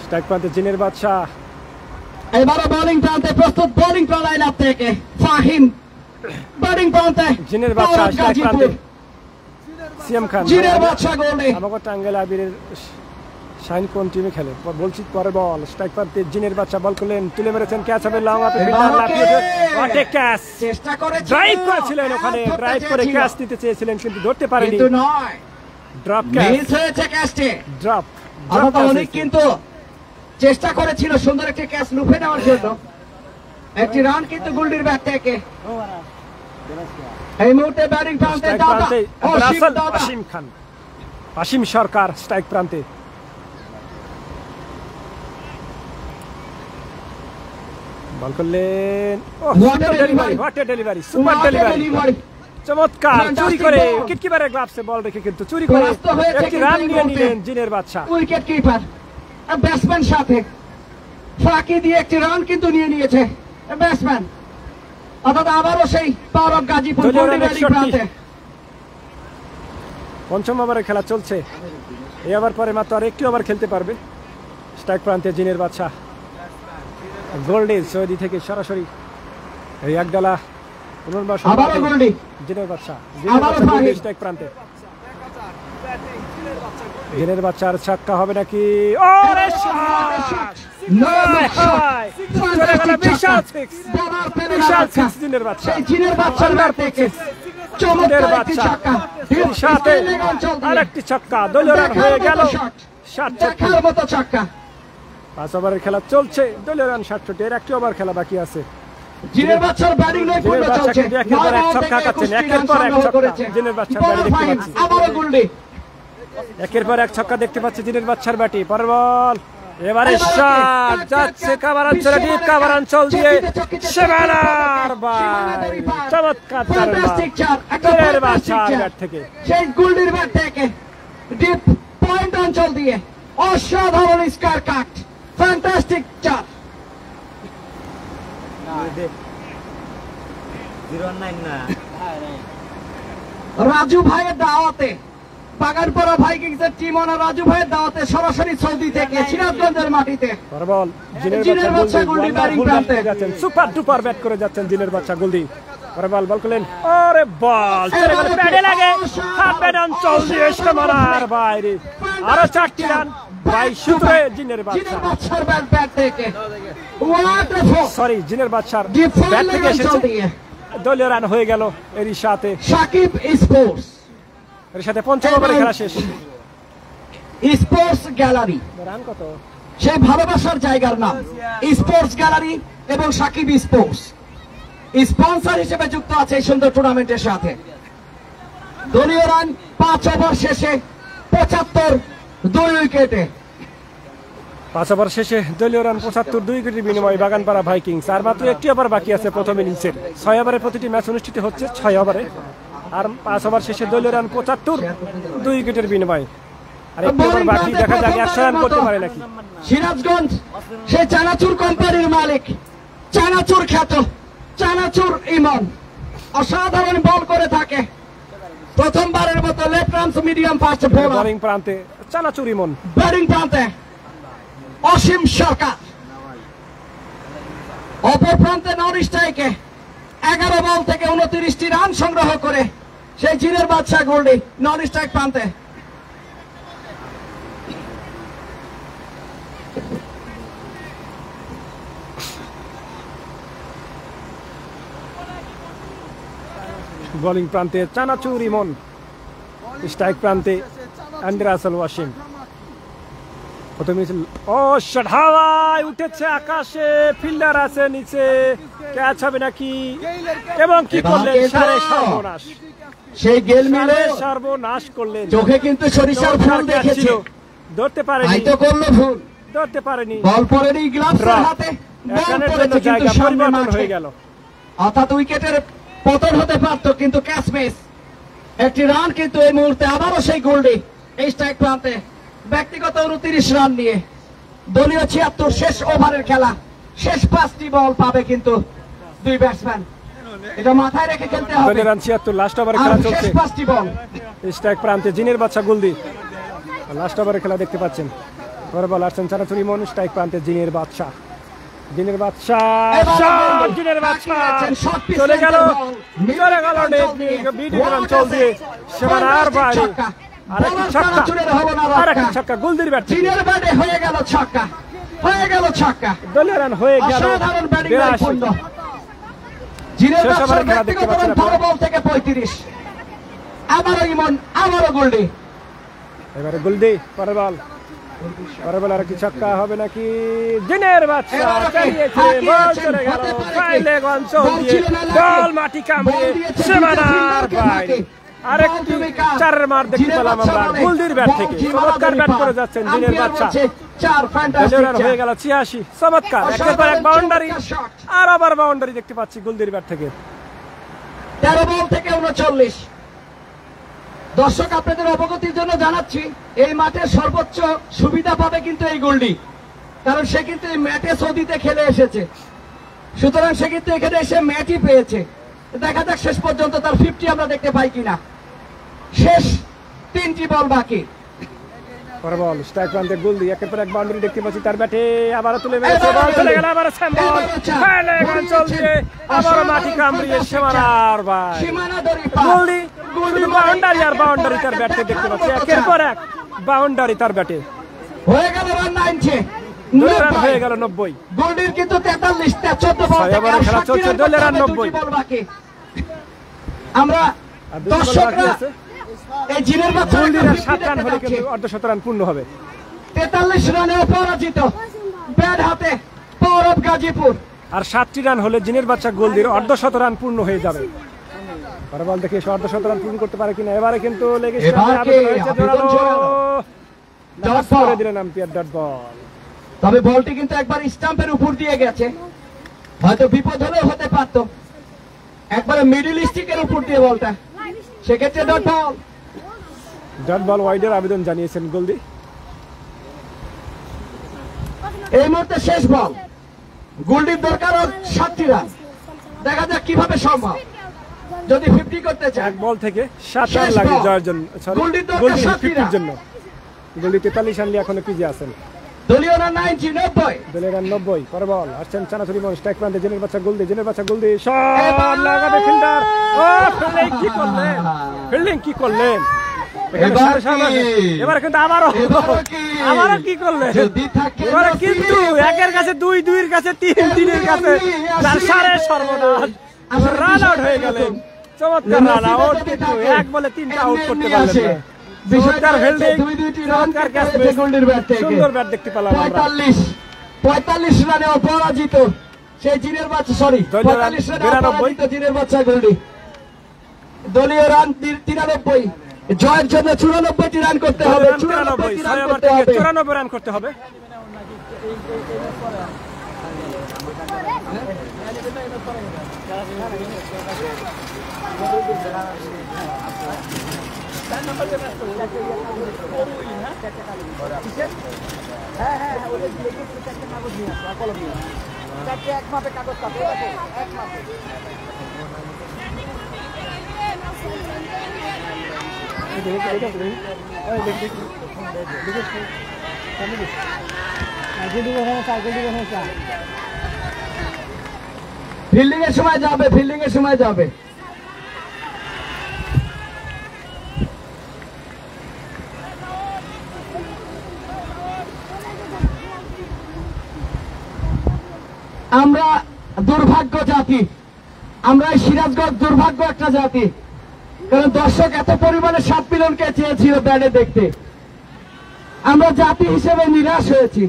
স্ট্রাইক প্রান্তে জিনের বাদশা, এবারে বোলিং প্রান্তে প্রস্তুত, বোলিং লাইন আপ থেকে ফাহিম। ব্যাটিং প্রান্তে জিনের বাদশা, স্ট্রাইক প্রান্তে সিয়াম খান। জিনের বাদশা গোল্ডি। আমাকে টাঙ্গাইল আবিরের শাইন কোন টিমে খেলে বলছি পরে। বল স্ট্রাইক প্রান্তে জিনের বাদশা বল করলেন, তুলে মেরেছেন, ক্যাচ হবে লং আপে, ফিল্ডার লাফিয়ে হোয়াট এ ক্যাচ। চেষ্টা করেছিলেন, ড্রাইভ করেছিলেন ওখানে, ড্রাইভ করে ক্যাচ দিতে চেয়েছিলেন কিন্তু ধরতে পারেনি। কিন্তু নয়, ড্রপ ক্যাচ, মিস হয়েছে ক্যাচটি। ড্রপ অনেক কিন্তু চেষ্টা করেছিল সুন্দর একটি ক্যাচ লুফে নেওয়ার জন্য। একটি রান কিন্তু গোল্ডির ব্যাট থেকে। এই মুহূর্তে ব্যাটিং প্রান্তে দাদা অসীম দাদা। অসীম খান, অসীম সরকার স্ট্রাইক প্রান্তে। বল করলেন, what a delivery, super delivery, চমৎকার। চুরি করে উইকেট কিপারের গ্লাভসে বল রেখে কিন্তু চুরি করে একটি রান নিয়ে নিলেন জিনের বাদশা। উইকেট কিপার ব্যাটসম্যান সাথে ফাঁকি দিয়ে একটি রান কিন্তু নিয়ে নিয়েছে ব্যাটসম্যান। অর্থাৎ আবারও সেই পাওয়ার অফ গাজীপুর প্রান্তে। পঞ্চম ওভারে খেলা চলছে। এই ওভার পরে মাত্র আর একটি ওভার খেলতে পারবে। স্ট্রাইক প্রান্তে জিনের বাদশা গোল্ডি, সৌদি থেকে সরাসরি এই একডালা পুনর্বাসন জিনের বাদশা। স্ট্রাইক প্রান্তে জিনের বাচ্চার ছক্কা হবে নাকি? আরেকটি ছক্কা, দলীয় রান হয়ে গেল 60। 5 ওভারের খেলা চলছে, দলীয় রান 60। এর একটি ওভার খেলা বাকি আছে। জিনের বাচ্চার ব্যাটিং নৈপুণ্য চলছে। একের পর এক ছক্কা কাটছেন, একের পর এক ছক্কা জিনের বাচ্চার ব্যাটে দেখতে পাচ্ছি। আবারও গোল্ডি, একের পর এক ছক্কা দেখতে পাচ্ছি জিনের বাচ্চার ব্যাটে। পরের বল এবারে শট যাচ্ছে কাভার অঞ্চলে, ডিপ কাভার অঞ্চল দিয়ে সীমানার বাইরে। চমৎকার দিনের বাচ্চার ব্যাট থেকে, সেই গোল্ডির ব্যাট থেকে ডিপ পয়েন্ট অঞ্চল দিয়ে অসাধারণ স্কয়ার কাট, ফ্যান্টাস্টিক চার। রাজু ভাইয়ের দাওয়াতে, বাগানপাড়া ভাইকিংসের টিম ওনার রাজু ভাইয়ের দাওয়াতে সরাসরি সৌদি থেকে সিরাজগঞ্জের মাটিতে বল জিনের বাচ্চা গোল্ডি ব্যাটিং প্রান্তে যাচ্ছেন, সুপার ডুপার ব্যাট করে যাচ্ছেন জিনের বাচ্চা গোল্ডি। বল বল করলেন, আরে বল চলে গেল ব্যাটে লাগে, হাত ব্যাট অঞ্চল দিয়ে সীমানার বাইরে। আরো 4টি রান 22 সূত্রে জিনের বাচ্চার ব্যাট থেকে, সরি জিনের বাচ্চার ব্যাট থেকে এসেছে, দলীয় রান হয়ে গেল। এরই সাথে সাকিব স্পোর্টস, এর সাথে 5ম ওভারে খেলা শেষ। স্পোর্টস গ্যালারি, রান কত? সেই ভালোবাসার জায়গার নাম স্পোর্টস গ্যালারি এবং সাকিব স্পোর্টস স্পন্সর হিসেবে যুক্ত আছে এই সুন্দর টুর্নামেন্টের সাথে। দলীয় রান 5 ওভার শেষে 75 2 উইকেটে। 5 ওভার শেষে দলীয় রান 75 2 উইকেটের বিনিময়ে বাগানপাড়া ভাইকিংস। আর মাত্র 1টি ওভার বাকি আছে প্রথম ইনিংসের। 6 ওভারে প্রতিটি ম্যাচ অনুষ্ঠিত হচ্ছে 6 ওভারে। আর 5 ওভার শেষে দলীয় রান 75 2 উইকেটের বিনিময়ে। আর 1টি ওভার বাকি, দেখা যাক 100 রান করতে পারে নাকি। সিরাজগঞ্জ সেই চানাচুর কোম্পানির মালিক, চানাচুর খ্যাত চানাচুর ইমন অসাধারণ বল করে থাকে। প্রথমবারের মতো left arms medium fast bowler, bowling প্রান্তে চানাচুর ইমন, ব্যাটিং প্রান্তে অসীম সরকার, অপর প্রান্তে নন স্ট্রাইকে 11 বল থেকে 29টি রান সংগ্রহ করে সেই জিনের বাদশা গোল্ডি নন স্ট্রাইক প্রান্তে। বোলিং প্রান্তে চানাচুর ইমন, স্ট্রাইক প্রান্তে আন্দ্রেয়াস আল ওয়াসিম। প্রথমে ও শট হাওয়ায় উঠেছে আকাশে, ফিল্ডার আছে নিচে, ক্যাচ হবে নাকি? এবং কি করলেন? সারে সর্বনাশ, সেই গেল মিলে সর্বনাশ করলেন। চোখে কিন্তু সরিষার ফুল দেখেছে, ধরতে পারেনি, হয়তো করলো ভুল, ধরতে পারেনি। বল পড়েনি গ্লাভসের হাতে, এখানের জন্য জায়গা পরিবর্তন হয়ে গেল। অর্থাৎ উইকেটের পতন হতে পারতো, কিন্তু ক্যাচ মিস। একটি রান কিন্তু এই মুহূর্তে আবারও সেই গোল্ডি এই স্ট্রাইক প্রান্তে ব্যক্তিগত 29 রান নিয়ে। দলীয় 76 শেষ ওভারের খেলা, শেষ 5টি বল পাবে কিন্তু 2 ব্যাটসম্যান, এটা মাথায় রেখে খেলতে হবে। দলীয় রান 76, লাস্ট ওভারে খেলা চলছে। 5টি বল স্ট্রাইক প্রান্তে জিনের বাচ্চা গোল্ডি, লাস্ট ওভারে খেলা দেখতে পাচ্ছেন। পরে বল আসছেন চানাচুর ইমন, স্ট্রাইক প্রান্তে জিনের বাচ্চা, জিনের বাচ্চা, জিনের বাচ্চা চলে গেল, চলে গেল বিডি অঞ্চল দিয়ে সীমানার বাইরে। আরেকটি ছক্কা, আরেকটি ছক্কা গোল্ডির ব্যাট থেকে। জিনের ব্যাটে হয়ে গেল ছক্কা, হয়ে গেল ছক্কা, দলীয় রান হয়ে গেল 82। জিনের বাচ্চার ব্যক্তিগত রান 12 বল থেকে 35। আবারও ইমন, আবারও গোল্ডি, এবারে গোল্ডি। পরে বল, পরে বল আরেকটি ছক্কা হবে নাকি? জিনের বাচ্চা চালিয়েছে, বল চলে গেল ফাইলে অঞ্চল দিয়ে, বল মাটি কামড়িয়ে সীমানার বাইরে। আরেকটি চারের মার দেখতে পেলাম আমরা গোল্ডির ব্যাট থেকে। চমৎকার ব্যাট করে যাচ্ছেন জিনের বাচ্চা, হয়ে গেল 86। চমৎকার, একের পর এক বাউন্ডারি, আর আবার বাউন্ডারি দেখতে পাচ্ছি গোল্ডির ব্যাট থেকে। 13 বল থেকে 39। দর্শক আপনাদের অবগতির জন্য জানাচ্ছি, এই মাঠের সর্বোচ্চ সুবিধা পাবে কিন্তু এই গোল্ডি, কারণ সে কিন্তু এই ম্যাটে সৌদিতে খেলে এসেছে, সুতরাং সে কিন্তু এখানে এসে ম্যাচই পেয়েছে। দেখা যাক শেষ পর্যন্ত তার 50 আমরা দেখতে পাই কিনা। শেষ 3টি বল বাকি। পরে বল স্ট্রাইক প্রান্তে গোল্ডি, একের পর এক বাউন্ডারি দেখতে পাচ্ছি তার ব্যাটে। আবারও তুলে মেরেছে, বল চলে গেল, আবার স্যাম বল ফাইলে অঞ্চল দিয়ে, আবার মাটি কামড়িয়ে সীমানার বাইরে। গোল্ডি শুধু বাউন্ডারি আর বাউন্ডারি তার ব্যাটে দেখতে পাচ্ছি, একের পর এক বাউন্ডারি তার ব্যাটে। হয়ে গেল রান 90, রান হয়ে গেল 90। গোল্ডির কিন্তু 43, 14 বল থেকে খেলা চলছে, দলীয় রান 90। আমরা দর্শকরা এই জিনের বাচ্চা গোল্ডির 7 রান হলে কিন্তু অর্ধশত রান পূর্ণ হবে। 43 রানে অপরাজিত, ব্যাট হাতে পাওয়ার অফ গাজীপুর। আর 7টি রান হলে জিনের বাচ্চা গোল্ডির অর্ধশত রান পূর্ণ হয়ে যাবে। পরে বল দেখি অর্ধশত রান পূর্ণ করতে পারে কিনা। এবারে কিন্তু লেগে দিলেন আম্পায়ার, ডট বল। তবে বলটি কিন্তু একবার স্টাম্পের উপর দিয়ে গেছে, হয়তো বিপদ হলেও হতে পারতো। একবারে মিডল স্টিকের উপর দিয়ে বলটা, সেক্ষেত্রে ডট বল। ডট বল ওয়াইডের আবেদন জানিয়েছেন গোলদি। এই মুহূর্তে শেষ বল, গোলটির দরকার 7টি রান। দেখা যাক কিভাবে সম্ভব যদি 50 করতে চায়। এক বল থেকে 7 রান শেষ লাগে বল। জয়ের জন্য, সরি গোলটির দরকার গোলদি 7টি 50 রান। জন্য। গোলদি 43 রান নিয়ে এখনো পিছিয়ে আছেন। দলীয় রান 90। দলের রান 90। পরে বল আসছেন চানাচুরি মন, স্ট্রাইক প্রান্তে জেনের বাচ্চা গোলদি, জেনের বাচ্চা গোলদি, শট লাগাবে ফিল্ডার। ও ফিল্ডিং কি করলেন, ফিল্ডিং কি করলেন এবার কিন্তু আবারও কি করলেন, এবারে কিন্তু 1-এর কাছে 2, 2-এর কাছে 3, 3-এর কাছে 4, সাড়ে সর্বনাশ, রান আউট হয়ে গেলেন। চমৎকার রান আউট, কিন্তু 1 বলে 3টা আউট করতে পারলেন না। চমৎকার ফিল্ডিং, চমৎকার ক্যাচ, সুন্দর ব্যাট দেখতে পেলাম আমরা। 45 রানে অপরাজিত সেই জিনের বাচ্চা, সরি 45 রানে 92 অপরাজিত জিনের বাচ্চা গোলটি। দলীয় রান 93, জয়ের জন্য 94টি রান করতে হবে, 94টি রান করতে হবে, 94 রান করতে হবে। ফিল্ডিং এর সময় যাবে, ফিল্ডিং এর সময় যাবে। আমরা দুর্ভাগ্য জাতি, আমরা এই সিরাজগঞ্জ দুর্ভাগ্য একটা জাতি, কারণ দর্শক এত পরিমাণে 7 মিলিয়নকে চেয়েছিল ব্যাটে দেখতে। আমরা জাতি হিসেবে নিরাশ হয়েছি।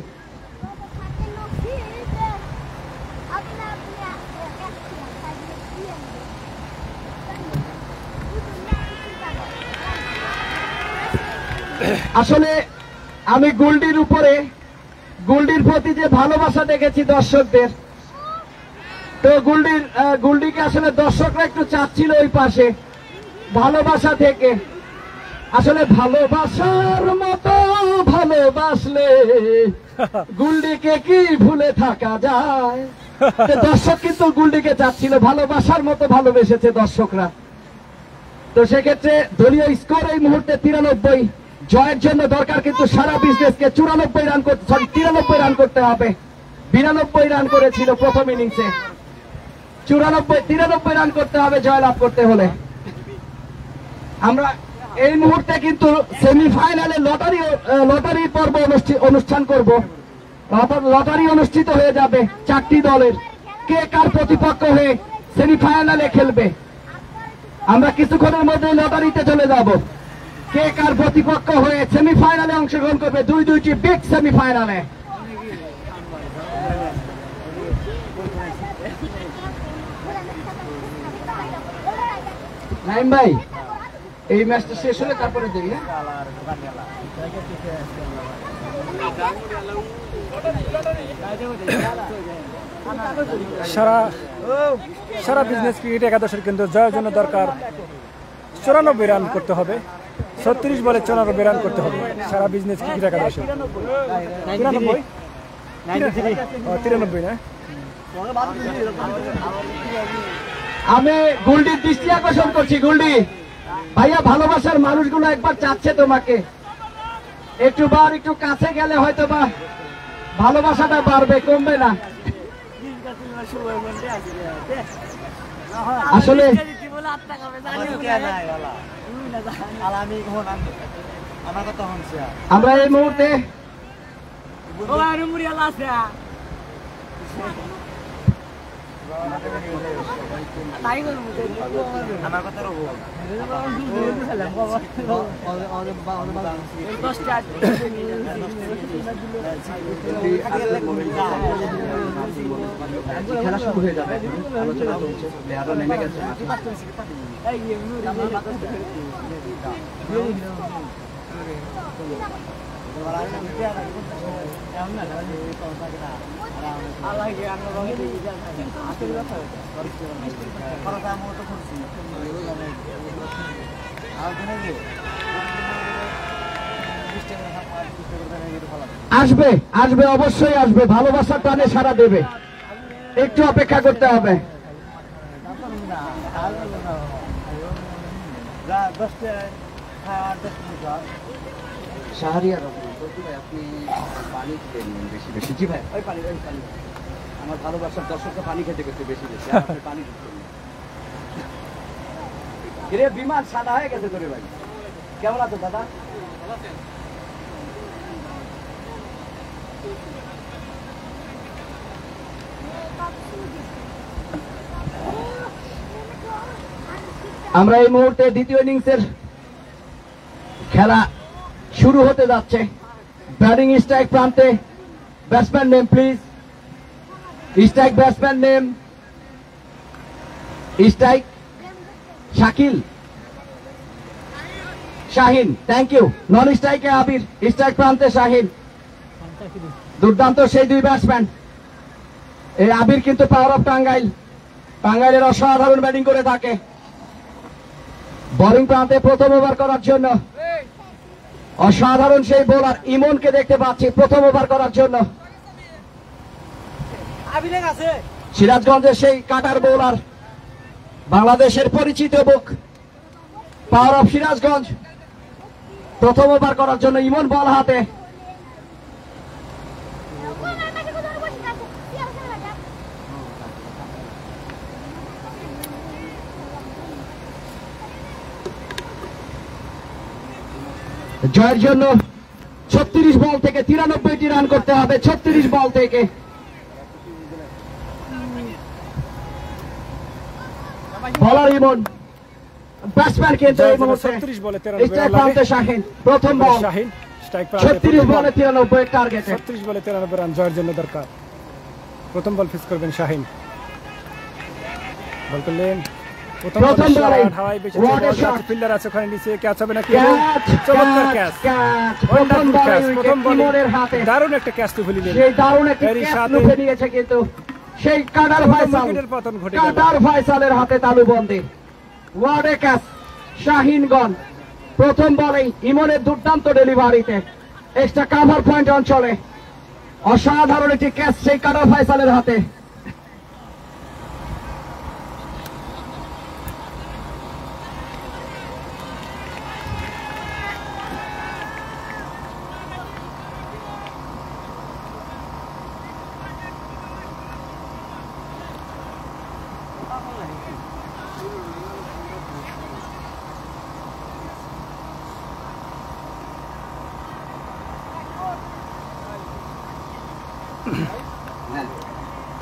আসলে আমি গোল্ডির উপরে, গোল্ডির প্রতি যে ভালোবাসা দেখেছি দর্শকদের, তো গোল্ডিকে আসলে দর্শকরা একটু চাচ্ছিল ওই পাশে ভালোবাসা থেকে। আসলে ভালোবাসার মতো ভালোবাসলে গোল্ডিকে কি ভুলে থাকা যায়। তো দর্শক কিন্তু গোল্ডিকে চাচ্ছিল, ভালোবাসার মতো ভালোবেসেছে দর্শকরা। তো সেক্ষেত্রে দলীয় স্কোর এই মুহূর্তে 93। জয়ের জন্য দরকার কিন্তু সারা বিজনেসকে 94 রান করতে, সরি 93 রান করতে হবে। 92 রান করেছিল প্রথম ইনিংসে, 93 রান করতে হবে জয়লাভ করতে হলে। আমরা এই মুহূর্তে কিন্তু সেমিফাইনালে লটারি পর্ব অনুষ্ঠান করব। লটারি অনুষ্ঠিত হয়ে যাবে 4টি দলের, কে কার প্রতিপক্ষ হয়ে সেমিফাইনালে খেলবে। আমরা কিছুক্ষণের মধ্যে লটারিতে চলে যাব, কে কার প্রতিপক্ষ হয়ে সেমিফাইনালে অংশগ্রহণ করবে, 2টি বিগ সেমিফাইনালে। নাইম ভাই, এই ম্যাচটা শেষ হলে তারপরে দেখি। সারা বিজনেস ক্রিকেট একাদশের কিন্তু জয়ের জন্য দরকার 94 রান করতে হবে। 36 বলে 94 রান করতে হবে সারা বিজনেস ক্রিকেট একাদশে। 93 না? আমি গোল্ডির দৃষ্টি আকর্ষণ করছি। গোল্ডি ভাইয়া, ভালোবাসার মানুষগুলো একবার চাচ্ছে তোমাকে, একটু কাছে গেলে হয়তো বা ভালোবাসাটা বাড়বে, কমবে না। আসলে আমরা এই মুহূর্তে খেলা শুরু হয়ে যাবে, আলোচনা চলছে, প্লেয়াররা নেমে গেছে। আসবে আসবে অবশ্যই আসবে, ভালোবাসার টানে সারা দেবে, একটু অপেক্ষা করতে হবে। শাহরিয়ার রহমান বলছি ভাই, আপনি পানি খেয়ে নিন বেশি বেশি। জি ভাই, ওই পানি ওই পানি। আমার ভালোবাসার দর্শকরা পানি খেতে করতে বেশি বেশি, আর আপনি পানি খেতে নিন। কিরে বিমান সাদা হয়ে গেছে তোরে ভাই, কেমন আছো দাদা? আমরা এই মুহূর্তে দ্বিতীয় ইনিংসের খেলা শুরু হতে যাচ্ছে। ব্যাটিং স্ট্রাইক প্রান্তে, batsman name please. Strike batsman name strike Shakil, Shahin, thank you. Non স্ট্রাইকে আবির, স্ট্রাইক প্রান্তে শাহিন। দুর্দান্ত সেই দুই ব্যাটসম্যান। এই আবির কিন্তু পাওয়ার অফ টাঙ্গাইল, টাঙ্গাইলের অসাধারণ ব্যাটিং করে থাকে। বোলিং প্রান্তে প্রথম ওভার করার জন্য অসাধারণ সেই বোলার ইমনকে দেখতে পাচ্ছি প্রথম ওভার করার জন্য। সিরাজগঞ্জের সেই কাটার বোলার, বাংলাদেশের পরিচিত মুখ, পাওয়ার অফ সিরাজগঞ্জ, প্রথম ওভার করার জন্য ইমন বল হাতে। জয়ের জন্য 36 বল থেকে 93টি রান করতে হবে, 36 বল থেকে। বলার ইমন, ব্যাটসম্যান কিন্তু এই মুহূর্তে 36 বলে 93 স্ট্রাইক রান প্রান্তে লাগে। শাহিন, প্রথম বল শাহিন স্ট্রাইক প্রান্তে 36 বলে 93 টার্গেটে। 36 বলে 93 রান জয়ের জন্য দরকার। প্রথম বল ফিক্স করবেন শাহিন। বল করলেন, প্রথম বলে হাওয়ায় বেঁচে ফিল্ডার আছে ওখানে নিচে, ক্যাচ হবে নাকি? চমৎকার ক্যাচ, প্রথম বলে দারুণ একটা ক্যাচ তো ফেলে দিলেন। সেই দারুণ একটা ক্যাচ লুফে নিয়েছে কিন্তু সেই কাটার ফায়সাল, পতন ঘটে গেল। কাটার ফায়সালের হাতে তালুবন্দী। ওয়ার্ড এ ক্যাচ, শাহিনগঞ্জ প্রথম বলেই ইমনের দুর্দান্ত ডেলিভারিতে এক্সট্রা কাভার পয়েন্ট অঞ্চলে অসাধারণ একটি ক্যাচ সেই কাটার ফায়সালের হাতে।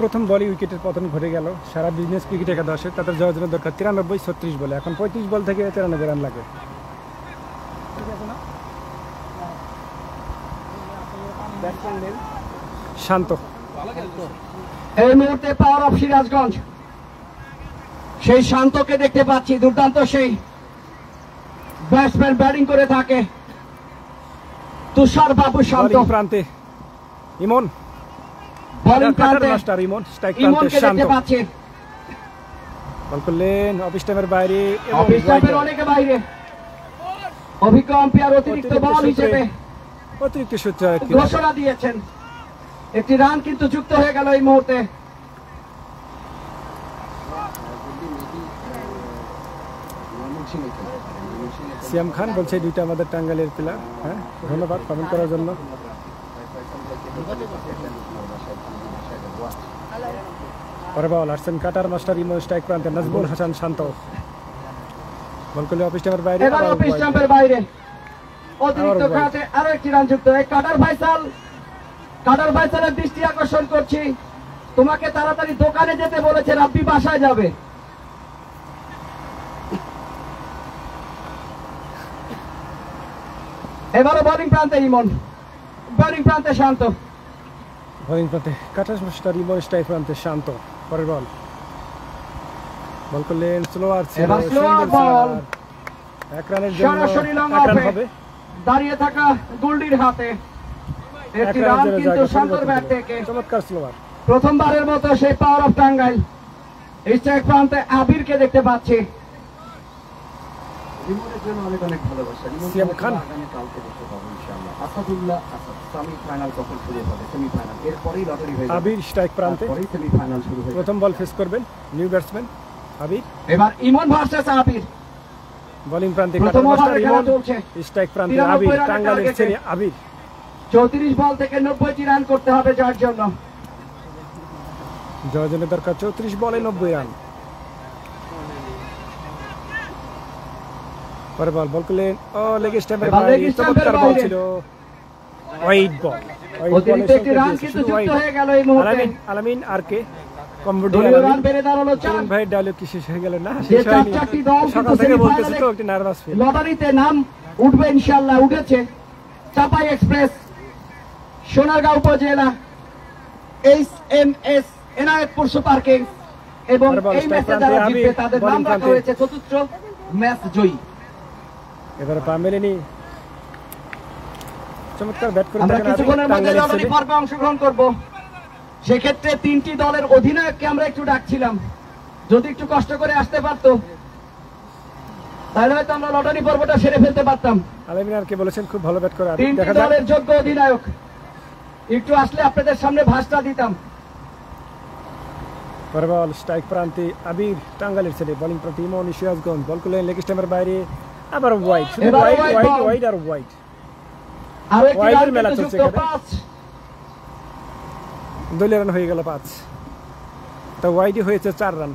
প্রথম বলই উইকেটের পতন ঘটে গেল। সারা বিজনেস ক্রিকেট একাদশে তাদের যাওয়ার জন্য দরকার 93 36 বলে, এখন 35 বল থেকে 93 রান লাগে। শান্ত এই মুহূর্তে পাওয়ার অফ সিরাজগঞ্জ, সেই শান্তকে দেখতে পাচ্ছি, দুর্দান্ত সেই ব্যাটসম্যান ব্যাটিং করে থাকে তুষার বাবু শান্ত। বোলিং প্রান্তে ইমন, বোলিং প্রান্তে মাস্টার ইমন, স্ট্রাইক প্রান্তে ইমনকে শান্ত। দেখতে পাচ্ছি, বল করলেন অফ স্টাম্পের বাইরে, অফ স্টাম্পের অনেকে বাইরে। অভিজ্ঞ আম্পায়ার অতিরিক্ত বল হিসেবে অতিরিক্ত সূত্রে ঘোষণা দিয়েছেন। একটি রান কিন্তু যুক্ত হয়ে গেল এই মুহূর্তে। সিয়াম খান বলছে দুইটা আমাদের টাঙ্গাইলের প্লেয়ার। হ্যাঁ, ধন্যবাদ কমেন্ট করার জন্য। পরে বল আসছেন কাটার মাস্টার ইমন, স্ট্রাইক প্রান্তে নাজমুল হাসান শান্ত। বল করলে অফ স্টাম্পের বাইরে, এবার অফ স্টাম্পের বাইরে অতিরিক্ত কাটে আরো একটি রান যুক্ত। এই কাটার ফায়সাল, কাটার ফায়সালের দৃষ্টি আকর্ষণ করছি, তোমাকে তাড়াতাড়ি দোকানে যেতে বলেছে, রাব্বি বাসায় যাবে। এবারও বোলিং প্রান্তে ইমন, বোলিং প্রান্তে শান্ত। বোলিং প্রান্তে কাটার মাস্টার ইমন, স্ট্রাইক প্রান্তে শান্ত। পরের বল, বল করলেন স্লোয়ার, এবার স্লোয়ার বল, এক রানের জন্য সরাসরি লং এক রান অফে হবে। দাঁড়িয়ে থাকা গোল্ডির হাতে। একটি রান কিন্তু শান্তর ব্যাট থেকে। চমৎকার স্লোয়ার। প্রথমবারের মতো সেই পাওয়ার অফ টাঙ্গাইল স্ট্রাইক প্রান্তে আবিরকে দেখতে পাচ্ছি। রিমোটের জন্য অনেক অনেক ভালোবাসা। সিয়াম খান। আগামী কালকে দেখতে পাবো ইনশাআল্লাহ। আসাদুল্লাহ আসাদ সেমিফাইনাল কখন শুরু হবে? সেমিফাইনাল এরপরেই লটারি হয়ে যাবে। আবির স্ট্রাইক প্রান্তে তারপরেই সেমিফাইনাল শুরু হয়ে যাবে। প্রথম বল ফেস করবেন নিউ ব্যাটসম্যান আবির। এবার ইমন ভার্সেস আবির। বোলিং প্রান্তে প্রথম কাটার মাস্টার ওভারের খেলা ইমন, চলছে। স্ট্রাইক প্রান্তে 93 আবির, রানের টাঙ্গাইলের টার্গেটে। ছেলে আবির। 34 বল থেকে 90টি রান করতে হবে যার জন্য। জয়ের দরকার 34 বলে 90 রান। পরে বল করলেন, ও লেগ স্ট্যাম্পের এবার বাইরে, লেগ স্ট্যাম্পের চমৎকার বল বাইরে। ছিল। Wide ball. অতিরিক্ত একটি রান কিন্তু যুক্ত হয়ে গেল এই মুহূর্তে। আলামিন আর কে কম্বোডিয়া দলীয় রান বেড়ে দাঁড়ালো 4। ভাই ডায়লগ কি শেষ হয়ে গেল না? যে শেষ হয়নি। চারটি দল সকাল কিন্তু থেকে বলতেছি তো সেমিফাইনালে একটু নার্ভাস ফিল। লটারিতে নাম উঠবে ইনশাআল্লাহ। উঠেছে চাপাই এক্সপ্রেস, সোনারগাঁও উপজেলা, HMS এনায়েতপুর সুপার কিংস এবং আর বল এই ম্যাচে স্ট্রাইক যারা প্রান্তে জিতবে আবির, তাদের বোলিং নাম রাখা প্রান্তে। হয়েছে চতুর্থ ম্যাচ জয়ী। এবারে পা মেলেনি, চমৎকার ব্যাট করে আমরা থাকেন আবির, কিছুক্ষণের মধ্যে টাঙ্গাইলের লটারি ছেলে। পর্বে অংশগ্রহণ করব। সেক্ষেত্রে 3টি দলের অধিনায়ককে আমরা একটু ডাকছিলাম, যদি একটু কষ্ট করে আসতে পারতো তাহলে হয়তো আমরা লটারি পর্বটা সেরে ফেলতে পারতাম। আলামিন আর কে বলেছেন খুব ভালো ব্যাট করে আবির, 3টি দেখা যাক। দলের যোগ্য অধিনায়ক একটু আসলে আপনাদের সামনে ভাষটা দিতাম। পরে বল স্ট্রাইক প্রান্তে আবির, টাঙ্গাইলের ছেলে। বোলিং প্রান্তে ইমন, সিরাজগঞ্জ। বল করলেন লেগ স্ট্যাম্পের বাইরে, আবার ওয়াইড, শুধু এবারও wide wide wide ball। Wide আর ওয়াইড। আরো একটি ওয়াইডের রান মেলা কিন্তু চলছে যুক্ত এখানে। 5। দলীয় রান হয়ে গেল 5, তা ওয়াইডই হয়েছে 4 রান।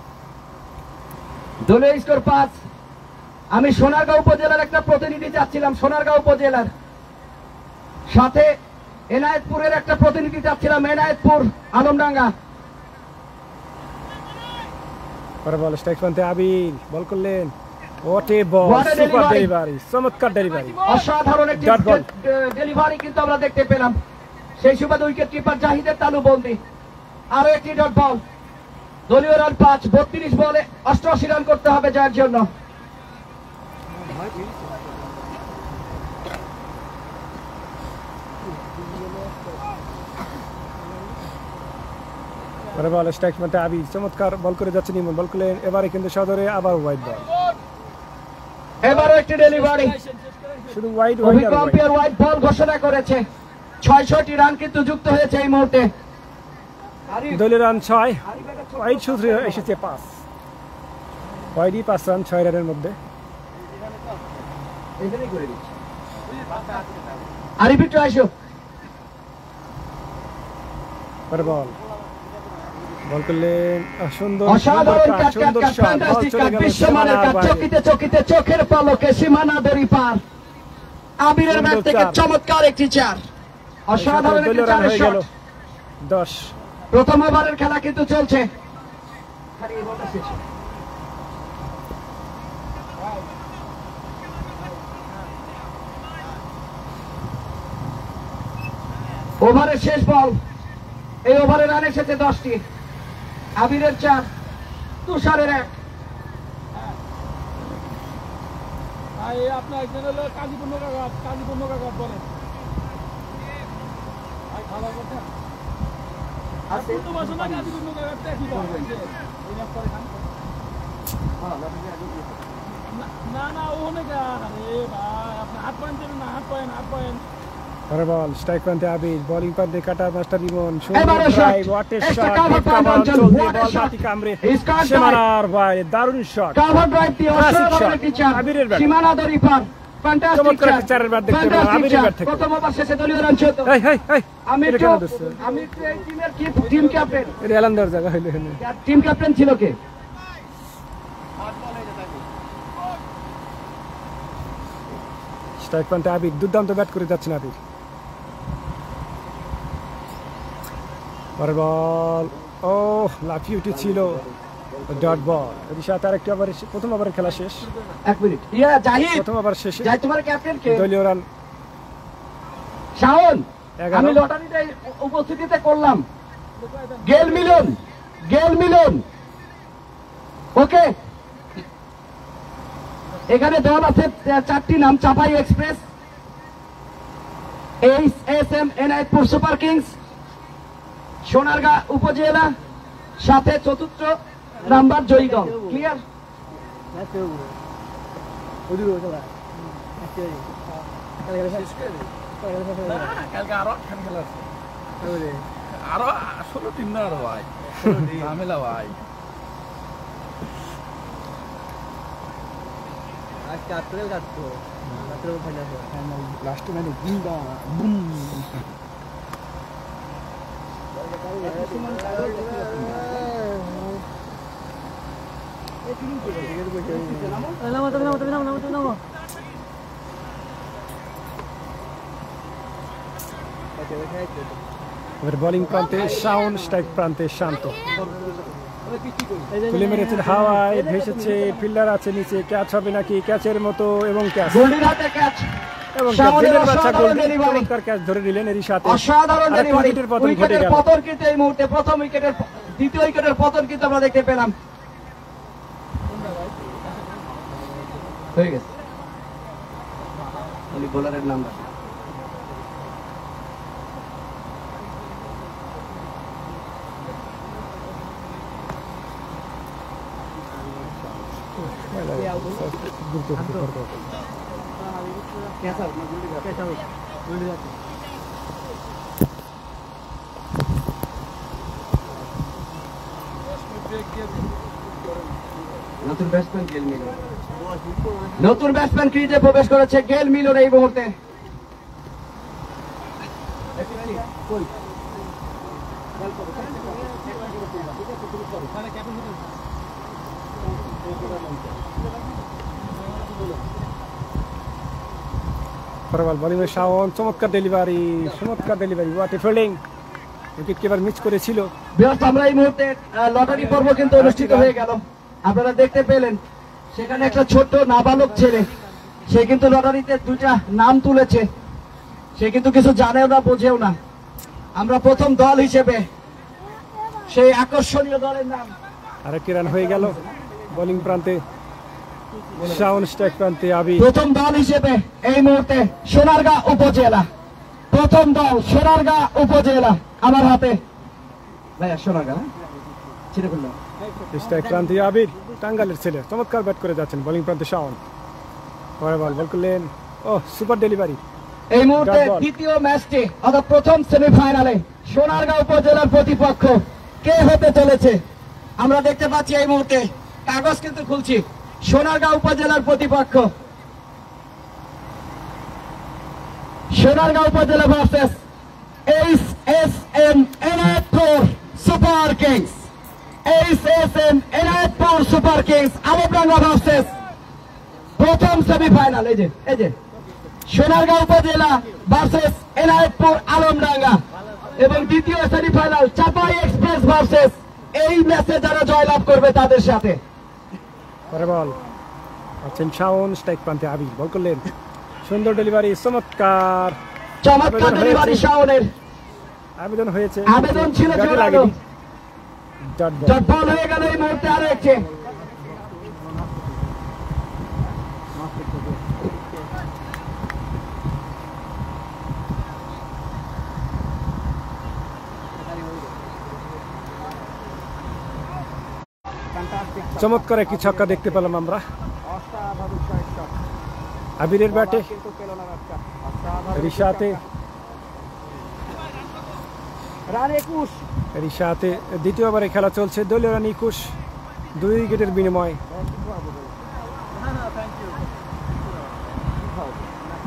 দলীয় স্কোর 5। আমি সোনারগাঁও উপজেলার একটা প্রতিনিধি চাচ্ছিলাম, সোনারগাঁও উপজেলার সাথে এনায়েতপুরের একটা প্রতিনিধি চাচ্ছিলাম, এনায়েতপুর আলমডাঙ্গা। পরে বল স্ট্রাইক প্রান্তে আবির, বল করলেন, ওটে বল, What a super delivery! Delivery, চমৎকার ডেলিভারি। অসাধারণ একটি Dot ball. ডেলিভারি কিন্তু আমরা দেখতে পেলাম। সেই সুবাদে উইকেট কিপার জাহিদের তালু বন্দি। আরো একটি ডট বল। দলীয় রান 5, 32 বলে 88 রান করতে হবে যার জন্য। পরে বল স্ট্রাইক প্রান্তে আবির, চমৎকার বল করে যাচ্ছেন ইমন। বল করলেন, এবারে কিন্তু সদরে আবার ওয়াইড বল, এবারও একটি ডেলিভারি। শুধু ওয়াইড ওয়াইড অভিজ্ঞ আর ওয়াইড। আম্পায়ার হোয়াইট বল ঘোষণা করেছে। 66টি রান কিন্তু যুক্ত হয়েছে এই মুহূর্তে। দলীয় রান 6, ওয়াইড শুধু এসেছে 5। ওয়াইডই 5 রান 6 রানের মধ্যে। আরিফ একটু আসো। পরে বল করলেন, সুন্দর অসাধারণ সুন্দর কাট, সুন্দর শট, বল ফ্যান্টাস্টিক চলে কাট, গেল বিশ্বমানের সীমানার কাট, বাইরে। চকিতে চকিতে চোখের পলকে সীমানা দড়ি পার। আবিরের ব্যাট সুন্দর থেকে চার। চমৎকার একটি 4। অসাধারণ একটি দলীয় রান 4 হয়ে শট। গেল 10। প্রথম ওভারের খেলা কিন্তু চলছে। ওভারের শেষ বল। এই ওভারে রান এসেছে 10টি। আবিরের 4, তুষারের 1। আপনার একজন হলো কাজীপুর নৌকা বলেন খাবার কথা আর পূর্ণ বাসনা কাজীপুর নৌকা কি বলবেন না ওখানে আরে ভাই আপনি 8 পয়েন্ট দেবেন না, 8 পয়েন্ট। পরে বল স্ট্রাইক প্রান্তে আবির, বোলিং প্রান্তে কাটার মাস্টার ইমন, এবারে সুন্দর shot। ড্রাইভ, ওয়াট এ একটা শট, cover কাভার পাওয়ার জন্য, চলছে, what a বল shot। মাটি কামড়ে Scott সীমানার বাইরে, দারুণ শট। কাভার ড্রাইভ দিয়ে Classic অসাধারণ shot। একটি 4। আবিরের ব্যাট। সীমানা দড়ি পার। ফ্যান্টাস্টিক চমৎকার একটা চারের ব্যাট দেখতে পেলাম আবিরের ব্যাট থেকে। প্রথম ওভার শেষে দলীয় রান 14। এই হেই হেই, আমি এটা একটু কেন দিচ্ছে? এই টিমের টিম ক্যাপ্টেন। এটা এলান্দার জায়গা হইলো এখানে। টিম ক্যাপ্টেন ছিল কে? স্ট্রাইক প্রান্তে আবির, দুর্দান্ত ব্যাট করে যাচ্ছেন আবির। পরের বল, ও লাফিয়ে ছিল, ডট বল। এর সাথে আরেকটি ওভারে, প্রথম ওভারের খেলা শেষ। 1 মিনিট। জাহিদ, প্রথম ওভার শেষে যাই তোমার ক্যাপ্টেন কে? দলীয় রান শাওন। 11। আমি লটারিতে উপস্থিতিতে করলাম। গেল মিলন। ওকে, এখানে দল আছে 4টি নাম, Chapai express, HSM Enayetpur super kings Sonargaon উপজেলা, সাথে চতুর্থ নাম্বার জয়ী দল। ক্লিয়ার? কালকে আরো একখান খেলা আছে আরো 16 টিম না আরো ভাই ঝামেলা ভাই আজকে আত্রেল কাটতো আত্রেল ফাইনাল লাস্ট মানে বুমবা বুম এবার বোলিং প্রান্তে শাওন, স্ট্রাইক প্রান্তে শান্ত। তুলে মেরেছেন হাওয়ায়, ভেসেছে, ফিল্ডার আছে নিচে, ক্যাচ হবে নাকি? ক্যাচের মতো এবং ক্যাচ গোল্ডির হাতে ক্যাচ এবং শাওনের দিনের বাচ্চা অসাধারণ গোল, ডেলিভারি। চমৎকার ক্যাচ ধরে নিলেন এরই সাথে। অসাধারণ আরেকটা ডেলিভারি। উইকেটের পতন ঘটে উইকেটের গেল। পতন কিন্তু এই মুহূর্তে প্রথম উইকেটের দ্বিতীয় উইকেটের পতন কিন্তু আমরা দেখতে পেলাম। হয়ে গেছে বোলারের নাম্বার। নতুন ব্যাটসম্যান গেল মিলন, নতুন ব্যাটসম্যান ক্রিজে প্রবেশ করেছে গেল মিলন এই মুহূর্তে। পরবাল বোলিং এর শাওন, চমৎকার ডেলিভারি, চমৎকার ডেলিভারি, ওয়াট এ ফিল্ডিং। উইকেট কিপার মিস করেছিল। বিয়ার্স, আমরা এই মুহূর্তে লটারি পর্ব কিন্তু অনুষ্ঠিত হয়ে গেল। আপনারা দেখতে পেলেন সেখানে একটা ছোট্ট নাবালক ছেলে, সে কিন্তু লটারিতে দুইটা নাম তুলেছে। সে কিন্তু কিছু জানেও না, বোঝেও না। আমরা প্রথম দল হিসেবে সেই আকর্ষণীয় দলের নাম। আরেকটি রান হয়ে গেল। বোলিং প্রান্তে শাওন, স্ট্রাইক প্রান্তে আবি। প্রথম দল হিসেবে এই মুহূর্তে সোনারগাঁ উপজেলা, প্রথম দল সোনারগাঁ উপজেলা আমার হাতে। ভাইয়া সোনারগাঁ ছেড়ে ফেললাম। স্ট্রাইক প্রান্তে আবির, টাঙ্গাইলের ছেলে, চমৎকার ব্যাট করে যাচ্ছেন। বোলিং প্রান্তে শাওন, পরবাল বল করলেন, ও সুপার ডেলিভারি। এই মুহূর্তে দ্বিতীয় ম্যাচটি অর্থাৎ প্রথম সেমিফাইনালে সোনারগাঁও উপজেলার প্রতিপক্ষ কে হতে চলেছে আমরা দেখতে পাচ্ছি। এই মুহূর্তে কাগজ কিন্তু খুলছি। সোনারগাঁও উপজেলার প্রতিপক্ষ সোনারগাঁও উপজেলা versus HSM Enayetpur super kings. HSM Enayetpur super kings Alamdanga versus প্রথম সেমিফাইনাল। এই যে সোনারগাঁও উপজেলা ভার্সেস এনায়েতপুর আলমডাঙ্গা, এবং দ্বিতীয় সেমিফাইনাল চাপাই এক্সপ্রেস ভার্সেস। এই ম্যাচে যারা জয়লাভ করবে তাদের সাথে। পরবাল আছেন শাওন, স্ট্রাইক প্রান্তে আবি, বল করলেন, সুন্দর ডেলিভারি, চমৎকার চমৎকার ডেলিভারি শাওনের। আবেদন হয়েছে, আবেদন ছিল ব্যাটে জোরালো। লাগেনি। Dot ball. ডট বল হয়ে গেল এই মুহূর্তে। আরো একটি চমৎকার একটি ছক্কা দেখতে পেলাম আমরা আবিরের ব্যাটে। রিশাতে রিশাতে দ্বিতীয় ওভারে খেলা চলছে। দলীয় রান 21, 2 উইকেটের বিনিময়।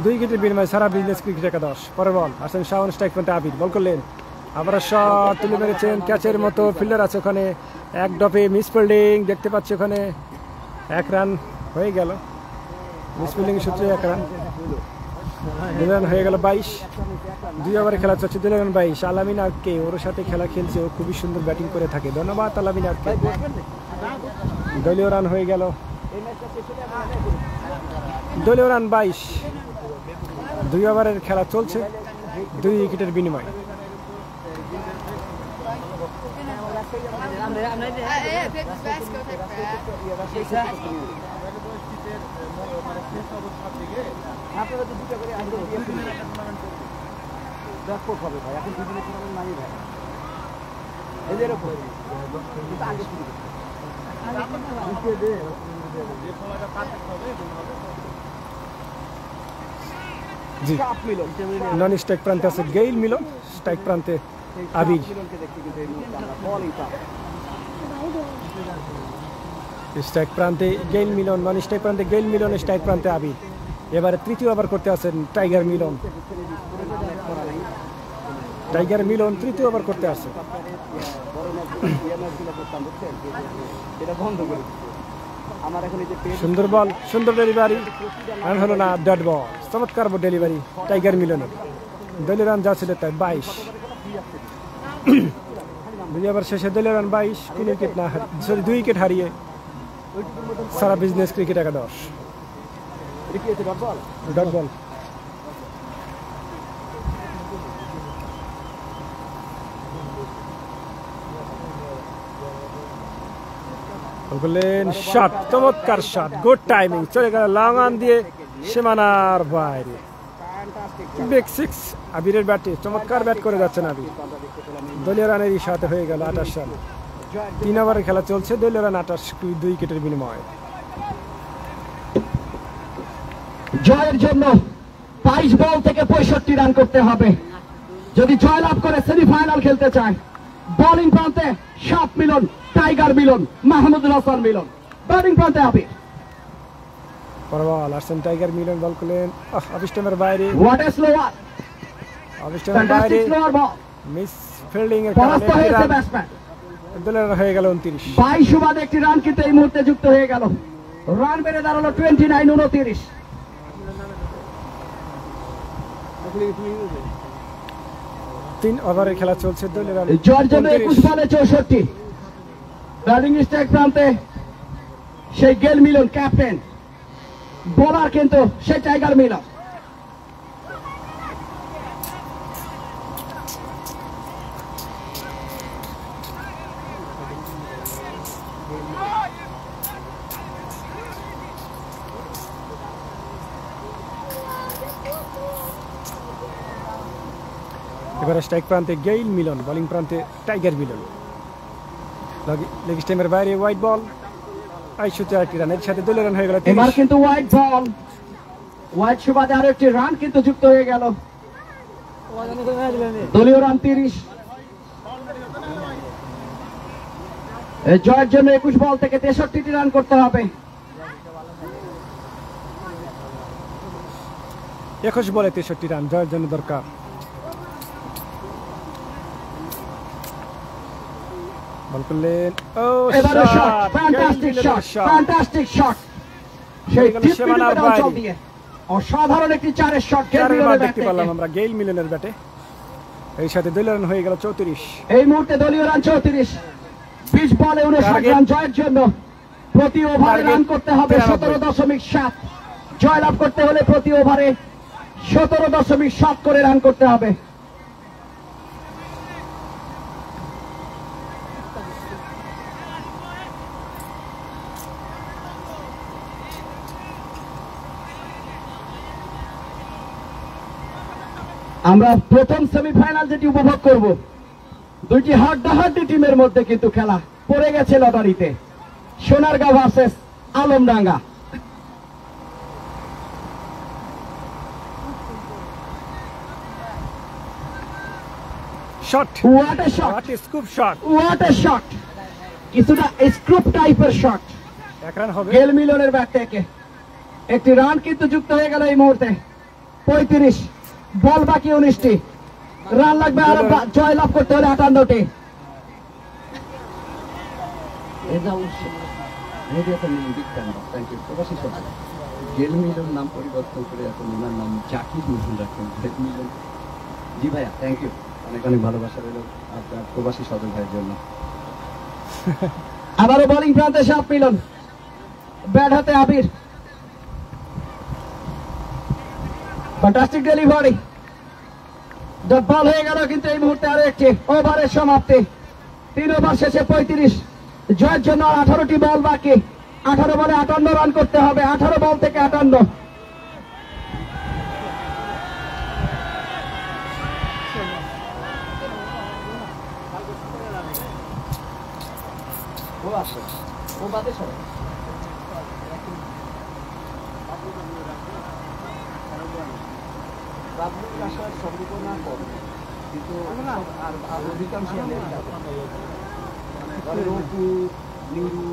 2 উইকেটের বিনিময়ে সারা বিজনেস ক্রিকেট একাদশ। পরের বল আসেন শাওন, স্ট্রাইক পয়েন্টে আবির, বল করলেন, আবার শট তুলে মেরেছেন, ক্যাচের মতো, ফিল্ডার আছে ওখানে, এক ডপে মিস ফিল্ডিং দেখতে পাচ্ছি ওখানে। 1 রান হয়ে গেল, মিস ফিল্ডিং সূত্রে 1 রান। 2 রান হয়ে গেল 22। 2 ওভারে খেলা চলছে, 2 রান 22। আলামিন আরকে ওর সাথে খেলা খেলছে, ও খুবই সুন্দর ব্যাটিং করে থাকে। ধন্যবাদ আলামিন আরকে। দলীয় রান হয়ে গেল, দলীয় রান 22। 2 ওভারের খেলা চলছে, 2 উইকেটের বিনিময়। ব্যাপক হবে ভাই, এখন দুদিনের টুর্নামেন্ট নাই ভাই, এদের উপরে কিন্তু আগে শুরু করতে জি চাপ মিলন নন স্ট্রাইক প্রান্তে আছে গেইল মিলন, স্ট্রাইক প্রান্তে আবির। মিলনকে দেখতে কিন্তু এই মুহূর্তে আমরা বলই পাবো। স্ট্রাইক প্রান্তে গেইল মিলন, নন স্ট্রাইক প্রান্তে গেইল মিলন, স্ট্রাইক প্রান্তে আবির। এবারে তৃতীয় ওভার করতে আছেন টাইগার মিলন। টাইগার মিলন তৃতীয় ওভার করতে আসছে। বড় ম্যাচগুলো করতাম বুঝছেন, এটা বন্ধ করে দিচ্ছে। আমার এখন এই যে সুন্দর বল, সুন্দর ডেলিভারি, রান হলো না, ডট বল। চমৎকার ডেলিভারি টাইগার মিলনের। দলীয় রান যা ছিল তাই 22। 2 ওভার শেষে দলীয় রান 22, 3 উইকেট না, সরি 2 উইকেট হারিয়ে সারা বিজনেস ক্রিকেট একাদশ। Dot ball. বললেন শট, চমৎকার শট, গুড টাইমিং, চলে গেল লং অন দিয়ে সীমানার বাইরে। বিগ 6 আবিরের ব্যাটে, চমৎকার ব্যাট করে যাচ্ছেন আবির। দলীয় রানেরই সাথে হয়ে গেল 28 রান। 3 ওভারের খেলা চলছে, দলীয় রান 28, 2 উইকেটের বিনিময়ে। জয়ের জন্য 22 বল থেকে 65 রান করতে হবে যদি জয়লাভ করে সেমিফাইনাল খেলতে চায়। বোলিং প্রান্তে সাপ মিলন, টাইগার মিলন, মাহমুদুল হাসান মিলন। ব্যাটিং প্রান্তে আবির। বল আসছেন টাইগার মিলন, বল করলেন অফিস্টামের বাইরে। হোয়াট এ স্লোয়ার, অফিস্টামের বাইরে, ফ্যান্টাস্টিক স্লোয়ার বল। মিস ফিল্ডিং এর পরাস্ত কারণে হয়েছে ব্যাটসম্যান। দলীয় রান হয়ে গেল 29। 22 ওভারে একটি রান কিন্তু এই মুহূর্তে যুক্ত হয়ে গেল। রান বেড়ে দাঁড়ালো 29-29। 3 ওভারের খেলা চলছে, দলীয় রান জয়ের জন্য 21 বলে 64। ব্যাটিং স্ট্রাইক প্রান্তে সেই গেল মিলন ক্যাপ্টেন, বোলার কিন্তু সেই টাইগার মিলন। এবারে স্ট্রাইক প্রান্তে গেইল মিলন, বোলিং প্রান্তে টাইগার মিলন। লেগ স্টেমের বাইরে হোয়াইট বল, 81 রান, এর সাথে দলীয় রান হয়ে গেল এবার 30। কিন্তু হোয়াইট বল, হোয়াইট সুবাদে আরো একটি রান কিন্তু যুক্ত হয়ে গেল। দলীয় রান 30। এই জয়ের জন্য 21 বল থেকে 63টি রান করতে হবে। 21 বলে 63 রান জয়ের জন্য দরকার। বল করলেন, ও এবারে shot, shot, fantastic Gayle shot, মিলনের শট। Fantastic shot. সেই গেল ডিপ সীমানার মিডল অঞ্চল বাইরে। দিয়ে অসাধারণ একটি চারের শট গেল চারবার মিলনের ব্যাট দেখতে পেলাম থেকে। আমরা গেইল মিলনের ব্যাটে। এই সাথে দলীয় রান হয়ে গেল 34। এই মুহূর্তে দলীয় রান 34। 20 বলে 59 টার্গেট। রান জয়ের জন্য প্রতি ওভারে টার্গেট রান করতে হবে 93। 17.7। জয়লাভ করতে হলে প্রতি ওভারে 17.7 করে রান করতে হবে। আমরা প্রথম সেমিফাইনাল যেটি উপভোগ করব, দুইটি হাড্ডাহাড্ডি টিমের মধ্যে কিন্তু খেলা পড়ে গেছে লটারিতে। Sonargaon versus Alamdanga. Shot, what a shot, what scoop shot, what a shot. কিছুটা স্ক্রুপ টাইপের শট 1 রান হবে। গেল মিলনের ব্যাট থেকে একটি রান কিন্তু যুক্ত হয়ে গেল এই মুহূর্তে। 35 বল বাকি 19টি রান লাগবে আর জয় লাভ করতে হলে 58টি। গেল মিলন নাম পরিবর্তন করে এখন ওনার নাম জাকির মিলন রাখেন। মিলন জি ভাইয়া, থ্যাংক ইউ, অনেক অনেক ভালোবাসা রইল আপনার প্রবাসী সদর ভাইয়ের জন্য। আবারও বোলিং প্রান্তে সাপ মিলন, ব্যাট হাতে আবির। ফ্যান্টাস্টিক ডেলিভারি, ডট বল হয়ে গেল কিন্তু এই মুহূর্তে আরো একটি ওভারের সমাপ্তি। 3 ওভার শেষে 35। জয়ের জন্য আর 18টি বল বাকি। 18 বলে 58 রান করতে হবে। 18 বল থেকে 58। ও আছে ও বাদে সরে রাজনৈতিক আশার সম্ভাবনা কম কিন্তু আর অধিকাংশ রঘু নিরু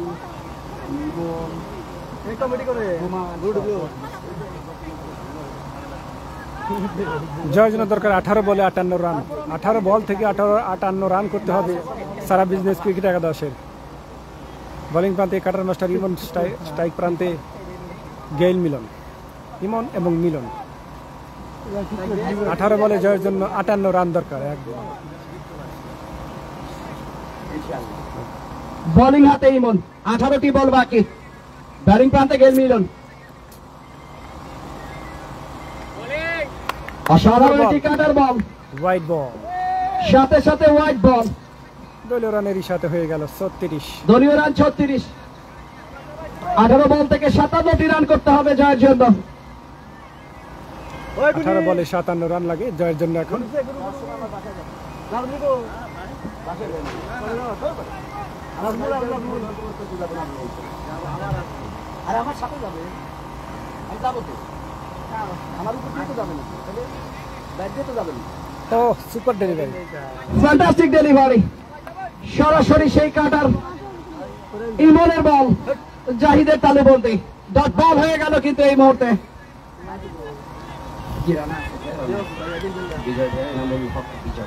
নিবন এই কমেডি করে জয়ের জন্য দরকার 18 বলে 58 রান। 18 বল থেকে 58 রান করতে হবে সারা বিজনেস ক্রিকেট একাদশের। বোলিং প্রান্তে কাটার মাস্টার ইমন, স্ট্রাইক প্রান্তে গেইল মিলন, ইমন এবং মিলন। 18 বলে জয়ের জন্য 58 রান দরকার। বোলিং হাতে ইমন, 18টি বল বাকি। ব্যাটিং প্রান্তে গেইল মিলন। অসাধারণ একটি কাটার বল, হোয়াইট বল, সাথে সাথে হোয়াইট বল। দলীয় রানেরই সাথে হয়ে গেল 36। দলীয় রান 36। 18 বল থেকে 57টি রান করতে হবে জয়ের জন্য। 18 বলে 57 রান লাগে জয়ের জন্য এখন। আর আমার সাথে যাবে, আমি যাবো তো, আমার উপর দিয়ে তো যাবে না, ব্যাট দিয়ে তো যাবে না। ও সুপার ডেলিভারি, ফ্যান্টাস্টিক ডেলিভারি, সরাসরি সেই কাটার ইমনের বল জাহিদের তালু বলতে ডট বল হয়ে গেল কিন্তু এই মুহূর্তে।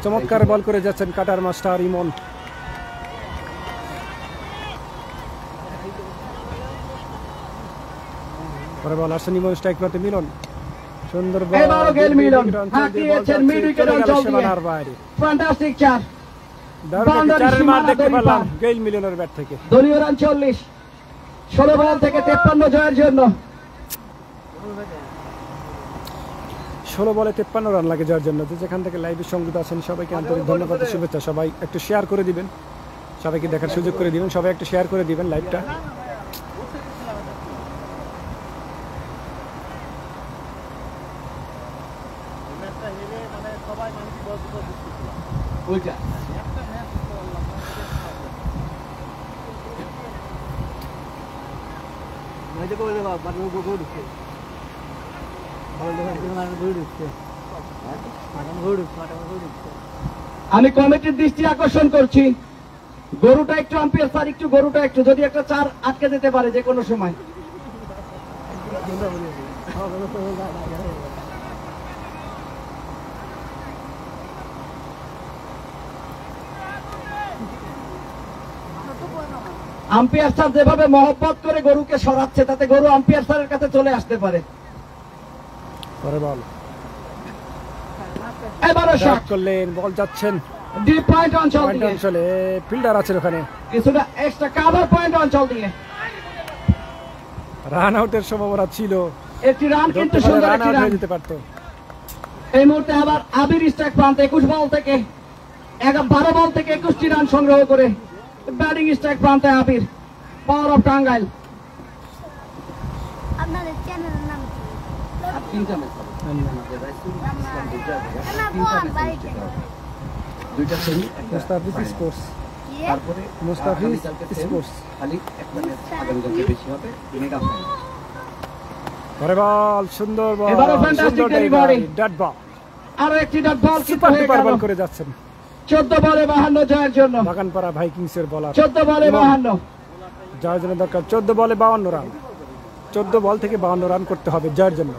চমৎকার বল করে যাচ্ছেন কাটার মাস্টার ইমন। পরে বল আসেন ইমন, স্ট্রাইক প্রান্তে মিলন, সুন্দর বল। এবারও গেইল মিলন হাঁকিয়েছেন মিড উইকেট অঞ্চল দিয়ে। ফ্যান্টাস্টিক চার, চারের মার দেখতে পেলাম গেইল মিলনের ব্যাট থেকে। দলীয় রান 40। 16 বল থেকে 53 জয়ের জন্য। 16 বলে 53 রান লাগে জয়ের জন্য। তো যেখান থেকে লাইভে সঙ্গীত আছেন সবাইকে আন্তরিক ধন্যবাদ ও শুভেচ্ছা। সবাই একটু শেয়ার করে দিবেন, সবাইকে দেখার সুযোগ করে দিবেন, সবাই একটু শেয়ার করে দিবেন লাইভটা। ওইটা আমি কমিটির দৃষ্টি আকর্ষণ করছি, গরুটা একটু আম্পায়ার স্যার, একটু গরুটা একটু যদি একটা 4 আটকে যেতে পারে যে কোনো সময়। আম্পায়ার স্যার যেভাবে মহব্বত করে গরুকে সরাচ্ছে তাতে গরু আম্পায়ার স্যারের কাছে চলে আসতে পারে। পরে বল এবারও শট করলেন, বল যাচ্ছেন ডিপ পয়েন্ট অঞ্চল পয়েন্ট দিয়ে, অঞ্চলে। ফিল্ডার আছে ওখানে, কিছুটা এক্সট্রা কাভার পয়েন্ট অঞ্চল দিয়ে। রান আউটের সম্ভাবনা ছিল, একটি রান কিন্তু সুন্দর রান একটি আউট রান। হয়ে যেতে পারতো। এই মুহূর্তে আবার আবির স্ট্রাইক প্রান্তে 21 বল থেকে 12 বল থেকে 21টি রান সংগ্রহ করে ব্যাটিং স্ট্রাইক প্রান্তে আবির, পাওয়ার অফ টাঙ্গাইল। আপনাদের চ্যানেলের নাম কি? আর তিনটা ম্যাচ হবে আমাদের রাইসুল ইসলাম দুইটা সেমি, একটা মুস্তাফিজ স্পোর্টস, তারপরে মুস্তাফিজ আগামীকালকে semi, স্পোর্টস। খালি একটা ম্যাচ আগামীকালকে বেশি হবে, মেগা ফাইনাল। পরে বল, সুন্দর বল, এবারও fantastic delivery। ডট বল, আরো একটি ডট বল কিন্তু সুপার হয়ে ডুপার গেল। বল করে যাচ্ছেন 14 বলে 52 জয়ের জন্য। বাগানপাড়া ভাইকিংসের বলার। 14 বলে 52। জয়ের জন্য দরকার 14 বলে 52 রান। 14 বল থেকে 52 রান করতে হবে জয়ের জন্য।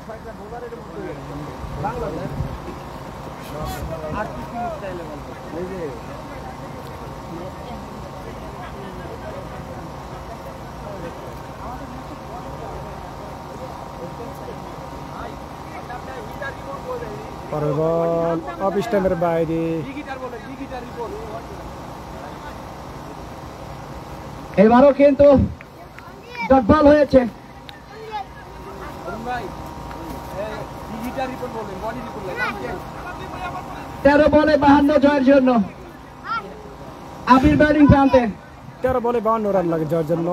পরের বল অফ স্টাম্পের বাইরে। এবারও কিন্তু ডট বল হয়েছে। 13 বলে 52 জয়ের জন্য আবির ব্যাটিং প্রান্তে। 13 বলে 52 রান লাগে জয়ের জন্য।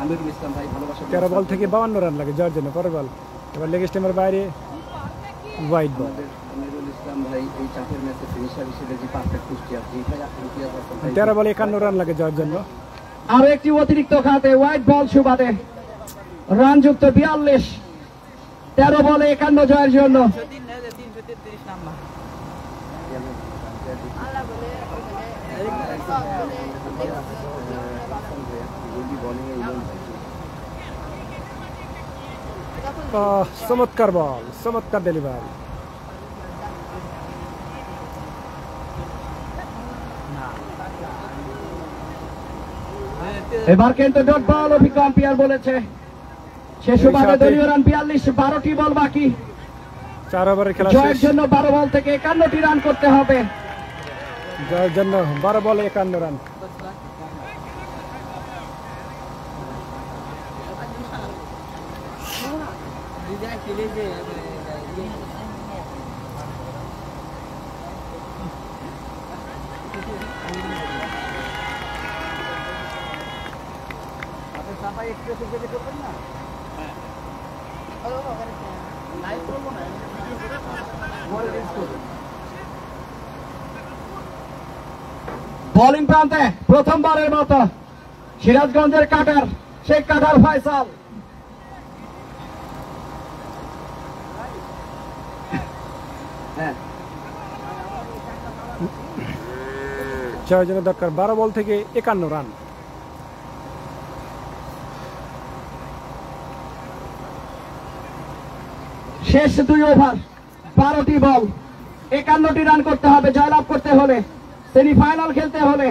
আমিরুল ইসলাম ভাই ভালোবাসা 13 বল থেকে 52 রান লাগে জয়ের জন্য। পরের বল এবার লেগ স্টাম্পের বাইরে, হোয়াইট বল। আমিরুল ইসলাম ভাই এই এই চাপের ম্যাচে ফিনিশার হিসেবে যে পারফেক্ট কুষ্টিয়া, যে ভাই ইমতিয়াজ হাসান ভাই 13 বলে 51 রান লাগে জয়ের জন্য। আর একটি অতিরিক্ত খাতে হোয়াইট বল সুবাদে রান যুক্ত 42, 13 বলে 51 জয়ের জন্য। চমৎকার বল, চমৎকার ডেলিভারি। এবার কিন্তু ডট বল, অভিজ্ঞ আম্পায়ার বলেছে শেষ ওভারে দলীয় রান 42, 12টি বল বাকি। 4 ওভারের খেলা জয়ের শেষ। জন্য 12 বল থেকে 51টি রান করতে হবে। জয়ের জন্য 12 বলে 51 রান। আপনি সাফাই এক্সপ্রেসে যেতে করবেন না? লাইভ করবো না, পরে রিলস করবেন। বোলিং প্রান্তে প্রথমবারের মতো সিরাজগঞ্জের কাটার শেখ কাটার ফয়সাল। হ্যাঁ, জয়ের জন্য দরকার 12 বল থেকে 51 রান। শেষ 2 ওভার, 12টি বল, 51টি রান করতে হবে জয়লাভ করতে হলে, সেমিফাইনাল খেলতে হলে।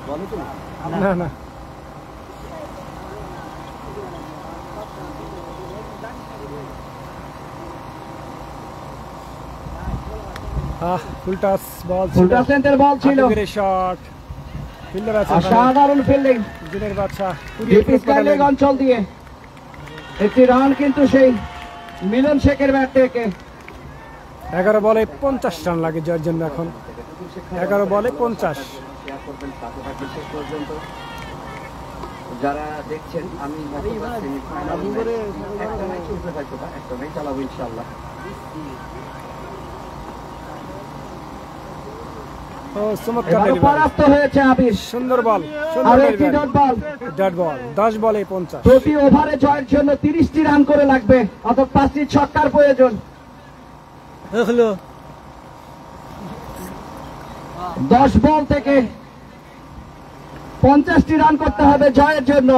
বলো তো না। না না, ফুল টাচ বল, ফুলটা সেন্টার বল ছিল, শট। ফিল্ডার আছে অসাধারণ ফিল্ডিং দিনের বাদশা। লেগ অঞ্চল দিয়ে একটি রান কিন্তু সেই মিলন শেখের ব্যাট থেকে। 11 বলে 50 রান লাগে জয়ের জন্য এখন। 11 বলে 50। শেয়ার করবেন, সাথে থাকবেন শেষ পর্যন্ত। যারা দেখছেন, আমি সেমিফাইনাল একটা ম্যাচ চলতে থাকতো, একটা ম্যাচ চালাবো ইনশাআল্লাহ। ও চমৎকার এবারও ডেলিভারি, পরাস্ত হয়েছে আবির। সুন্দর বল, আর সুন্দর একটি ডট বল। Dot ball. 10 বলে 50। প্রতি ওভারে জয়ের জন্য 30টি রান করে লাগবে, অর্থাৎ 5টি ছক্কার প্রয়োজন। 10 বল থেকে 50টি রান করতে হবে জয়ের জন্য।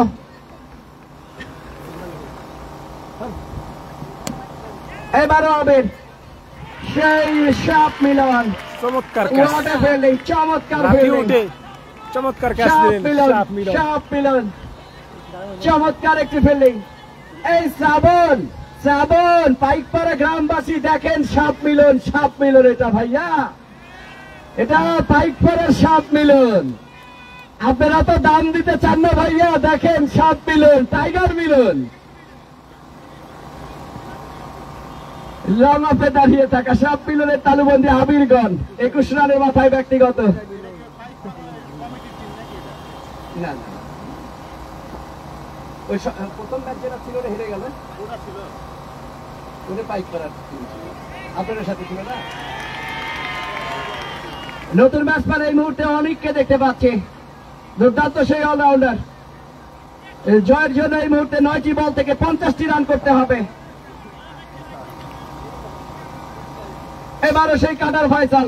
এবারও আবির সেই সাপ মিলন, চমৎকার ক্যাচ, ওয়াট এ ফিল্ডিং, চমৎকার লাফিয়ে ফিল্ডিং, উঠে চমৎকার ক্যাচ সাপ দিলেন মিলন, সাপ মিলন। সাপ মিলন, চমৎকার একটি ফিল্ডিং। এই শ্রাবণ, শ্রাবণ পাইকপাড়া গ্রামবাসী দেখেন সাপ মিলন, সাপ মিলন এটা ভাইয়া, এটা পাইকপাড়ার সাপ মিলন। আপনারা তো দাম দিতে চান না ভাইয়া, দেখেন সাপ মিলন, টাইগার মিলন। লং অফে দাঁড়িয়ে থাকা সাপ মিলনের তালুবন্দি আবিরগণ, 21 রানের মাথায় ব্যক্তিগত। না না, ওই প্রথম ম্যাচ যেটা ছিল ওটা হেরে গেল, ওটা ছিল ওটা পাইক করার টিম ছিল, আপনাদের সাথে ছিল না। নতুন ব্যাটসম্যান এই মুহূর্তে অনেককে দেখতে পাচ্ছি, দুর্দান্ত সেই অলরাউন্ডার। জয়ের জন্য এই মুহূর্তে 9টি বল থেকে 50টি রান করতে হবে। এবারও সেই কাটার ফয়সাল,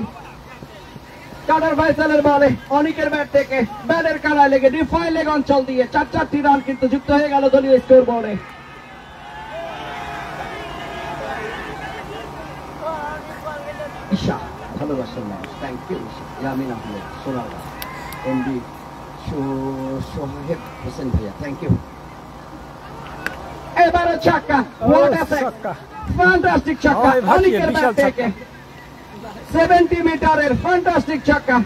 কাটার ফয়সালের বলে অনেকের ব্যাট থেকে ব্যাটের কাড়ায় লেগে ডিফাইন লেগ অঞ্চল দিয়ে 4টি রান কিন্তু যুক্ত হয়ে গেল দলীয় স্কোর বোর্ডে। ঈশা ভালোবাসার match, thank you Yamin Ahmed, Sonargaon MD Soheb Hossain ভাইয়া, থ্যাংক ইউ। এবারও ছক্কা, হোয়াট এ ছক্কা, ফ্যান্টাস্টিক ছক্কা অনেকের ব্যাট থেকে, 70 মিটারের ফ্যান্টাস্টিক ছক্কা।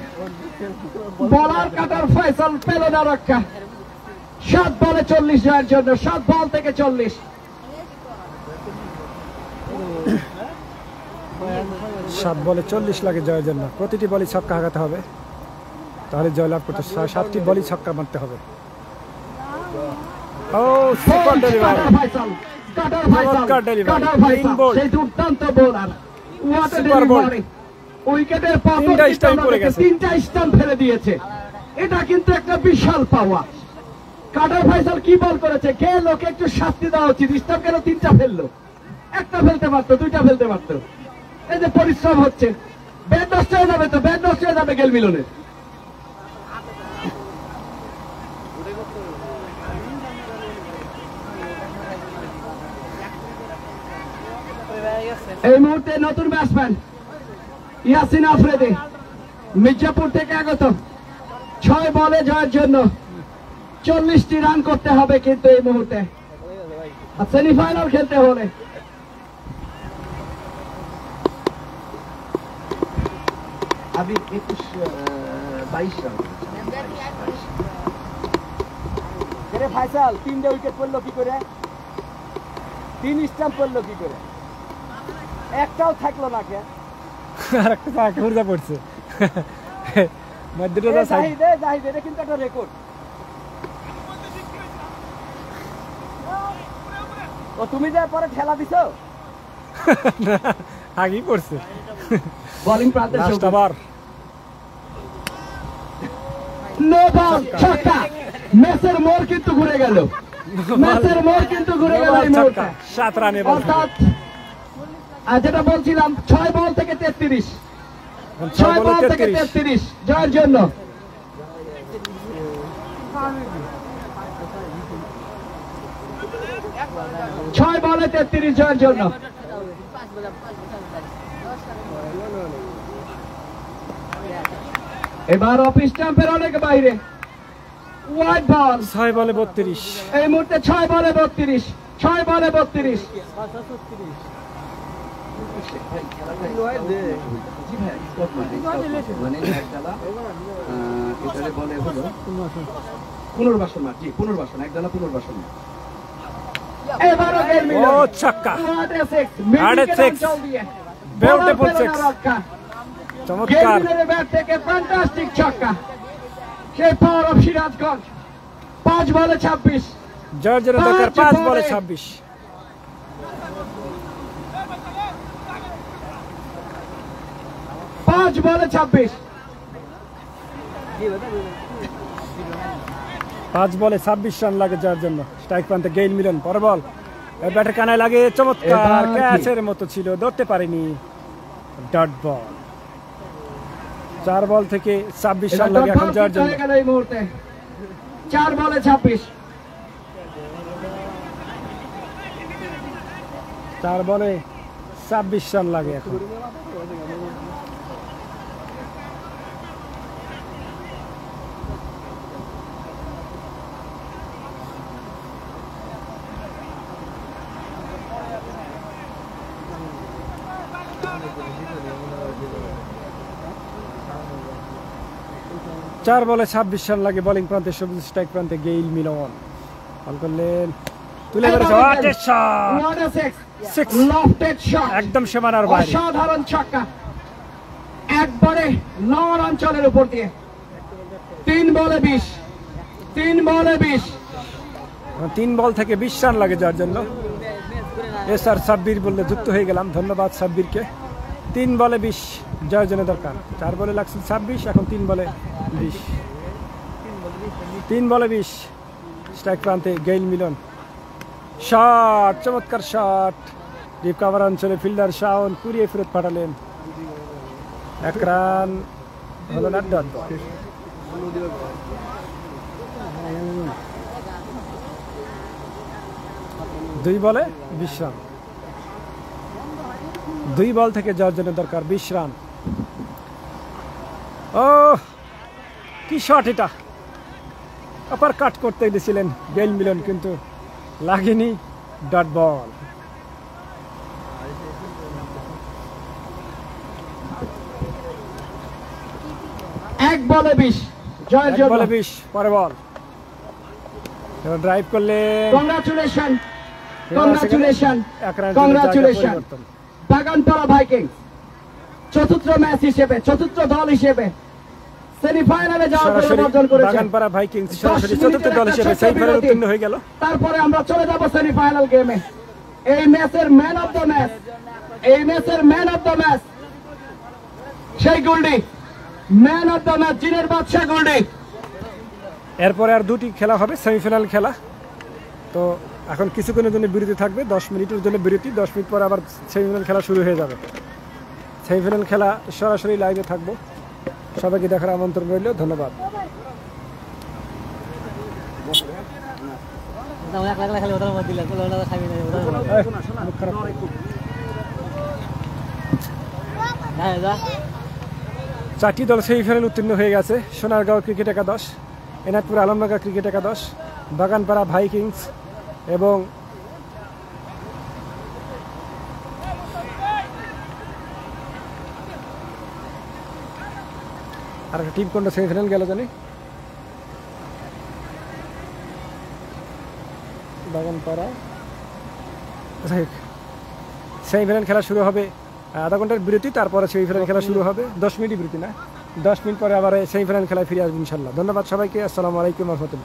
বলার কাটার ফয়সাল পেল না রক্ষা। 7 বলে 40 জয়ের জন্য, 7 বল থেকে 40। 7 বলে 40 লাগে জয়ের জন্য। প্রতিটি বলই ছক্কা হাঁকাতে হবে, তাহলে জয়লাভ করতে 7টি বলই ছক্কা মারতে হবে। ও সুপার ডেলিভারি, চমৎকার ডেলিভারি, ক্লিন বোল্ড, সেই দুর্দান্ত bowler, what a super bowled. Delivery. উইকেটের পর তিনটা স্টাম্প পড়ে গেছে। 3টা স্টাম্প ফেলে দিয়েছে, এটা কিন্তু একটা বিশাল পাওয়া। কাটার ফাইসাল কি বল করেছে, কে লোকে একটু শাস্তি দেওয়া উচিত। স্টাম্প কেন 3টা ফেললো, একটা ফেলতে পারতো, 2টা ফেলতে পারতো। এই যে পরিশ্রম হচ্ছে, ব্যাট নষ্ট হয়ে যাবে, তো ব্যাট নষ্ট হয়ে যাবে গেল মিলনের। এই মুহূর্তে নতুন ব্যাটসম্যান ইয়াসিন আফ্রিদি মির্জাপুর থেকে আগত। 6 বলে জয়ের জন্য 40টি রান করতে হবে কিন্তু এই মুহূর্তে, আর সেমিফাইনাল খেলতে হলে। আমি 22 রান। ফাইসাল 3টে উইকেট পড়লো কি করে, 3 স্টাম্প পড়লো কি করে, একটাও থাকলো না কে? আর একটা পাক ঘুরতে পড়ছে মধ্যটা সাইড। জাহিদ এটা কিন্তু একটা রেকর্ড। ও তুমি যে পরে ঠেলা দিছো, আগেই পড়ছে। বোলিং প্রান্তে লাস্ট আবার নো বল, ছক্কা। ম্যাচের মোড় কিন্তু ঘুরে গেল, ম্যাচের মোড় কিন্তু ঘুরে গেল এই মুহূর্তে। 7 রানে বল, অর্থাৎ যেটা বলছিলাম 6 বল থেকে 33, 6 বল থেকে 33 জয়ের জন্য। ছয় বলে 33 জয়ের জন্য। এবার অফ স্টাম্পের অনেক বাইরে, ওয়াইড বল। 6 বলে 32, এই মুহূর্তে 6 বলে 32, 6 বলে 32। পুনর্বাসন মাঠ, জি পুনর্বাসন, একদলা পুনর্বাসন। এবারও গেল মিলন। ও ছক্কা, What a six! six. Beautiful six. চমৎকার। গেল ব্যাট থেকে ফ্যান্টাস্টিক ছক্কা, সেই পাওয়ার অফ সিরাজগঞ্জ। 5 বলে 26 জয়ের জন্য দরকার 5 বলে 26। 5 বলে 26। 5 বলে 26 রান লাগে জয়ের জন্য। স্ট্রাইক প্রান্তে গেইল মিলন, পর বল ব্যাটের কানায় লাগে, চমৎকার, ক্যাচের মতো ছিল, ধরতে পারেনি, ডট বল। 4 বল থেকে 26 রান লাগে এখন জয়ের জন্য। এই মুহূর্তে 4 বলে 26। 4 বলে 26 রান লাগে এখন। চার বলে 26 রান লাগে বোলিং প্রান্তে সবুজ, স্ট্রাইক প্রান্তে গেইল মিলন বল করলেন, তুলে ধরেছে, what a shot! What a six! Six. Lofted shot! একদম সীমানার বাইরে। অসাধারণ ছক্কা, একবারে লড় অঞ্চলের উপর দিয়ে। 3 বলে 20, 3 বলে 20। 3 বল থেকে 20 রান লাগে যার জন্য। এস আর সাব্বির বললে যুক্ত হয়ে গেলাম, ধন্যবাদ সাব্বিরকে। 3 বলে 20 জয়ের জন্য দরকার। 4 বলে লাগছে 26, এখন 3 বলে 20। 3 বলে 20 স্ট্রাইক প্রান্তে গেইল মিলন, শট, চমৎকার শট। ডিপ কাভার অঞ্চলে ফিল্ডার শাওন কুড়িয়ে ফেরত পাঠালেন, 1 রান হলো না, ডট বল। দুই বলে 20 রান। 2 বল থেকে যাওয়ার জন্য দরকার 20 রান। ও কি শট এটা, আপার কাট করতে গেছিলেন গেইল মিলন, কিন্তু লাগেনি, ডট বল। এক বলে 20 জয়ের জন্য। 1 বলে 20 পরে বল, এবার ড্রাইভ করলেন, congratulation, congratulation, congratulation Baganpara Vikings. চতুর্থ ম্যাচ হিসেবে, চতুর্থ দল হিসেবে সেমিফাইনালে যাওয়ার সরাসরি জন্য অর্জন করেছে। বাগানপাড়া ভাইকিংস সরাসরি চতুর্থ দল হিসেবে সেমিফাইনালে উত্তীর্ণ হয়ে গেল। তারপরে আমরা চলে যাব সেমিফাইনাল গেমে। এই ম্যাচের ম্যান অফ দ্য ম্যাচ, এই ম্যাচের ম্যান অফ দ্য ম্যাচ সেই Goldie, man of the match জিনের বাদশা গোল্ডি। এরপরে আর দুটি খেলা হবে সেমিফাইনাল খেলা। তো এখন কিছুক্ষণের জন্য বিরতি থাকবে, 10 মিনিটের জন্য বিরতি। 10 মিনিট পরে আবার সেমিফাইনাল খেলা শুরু হয়ে যাবে। সেমিফাইনাল খেলা সরাসরি লাইভে থাকবো, সবাইকে দেখার আমন্ত্রণ রইল। ধন্যবাদ। চারটি দল সেমিফাইনাল উত্তীর্ণ হয়ে গেছে। সোনারগাঁও ক্রিকেট একাদশ, এনাদপুর আলমডাঙ্গা ক্রিকেট একাদশ, বাগানপাড়া ভাইকিংস এবং আর একটা টিম কোনটা সেমিফাইনাল গেল জানি, বাগানপাড়া। সেমিফাইনাল খেলা শুরু হবে, আধা ঘন্টার বিরতি, তারপরে সেমিফাইনাল খেলা শুরু হবে। 10 মিনিট বিরতি না, 10 মিনিট পরে আবার সেমিফাইনাল খেলায় ফিরে আসবে ইনশাল্লাহ। ধন্যবাদ সবাইকে। আসসালামু আলাইকুম রহমতুল্লাহ।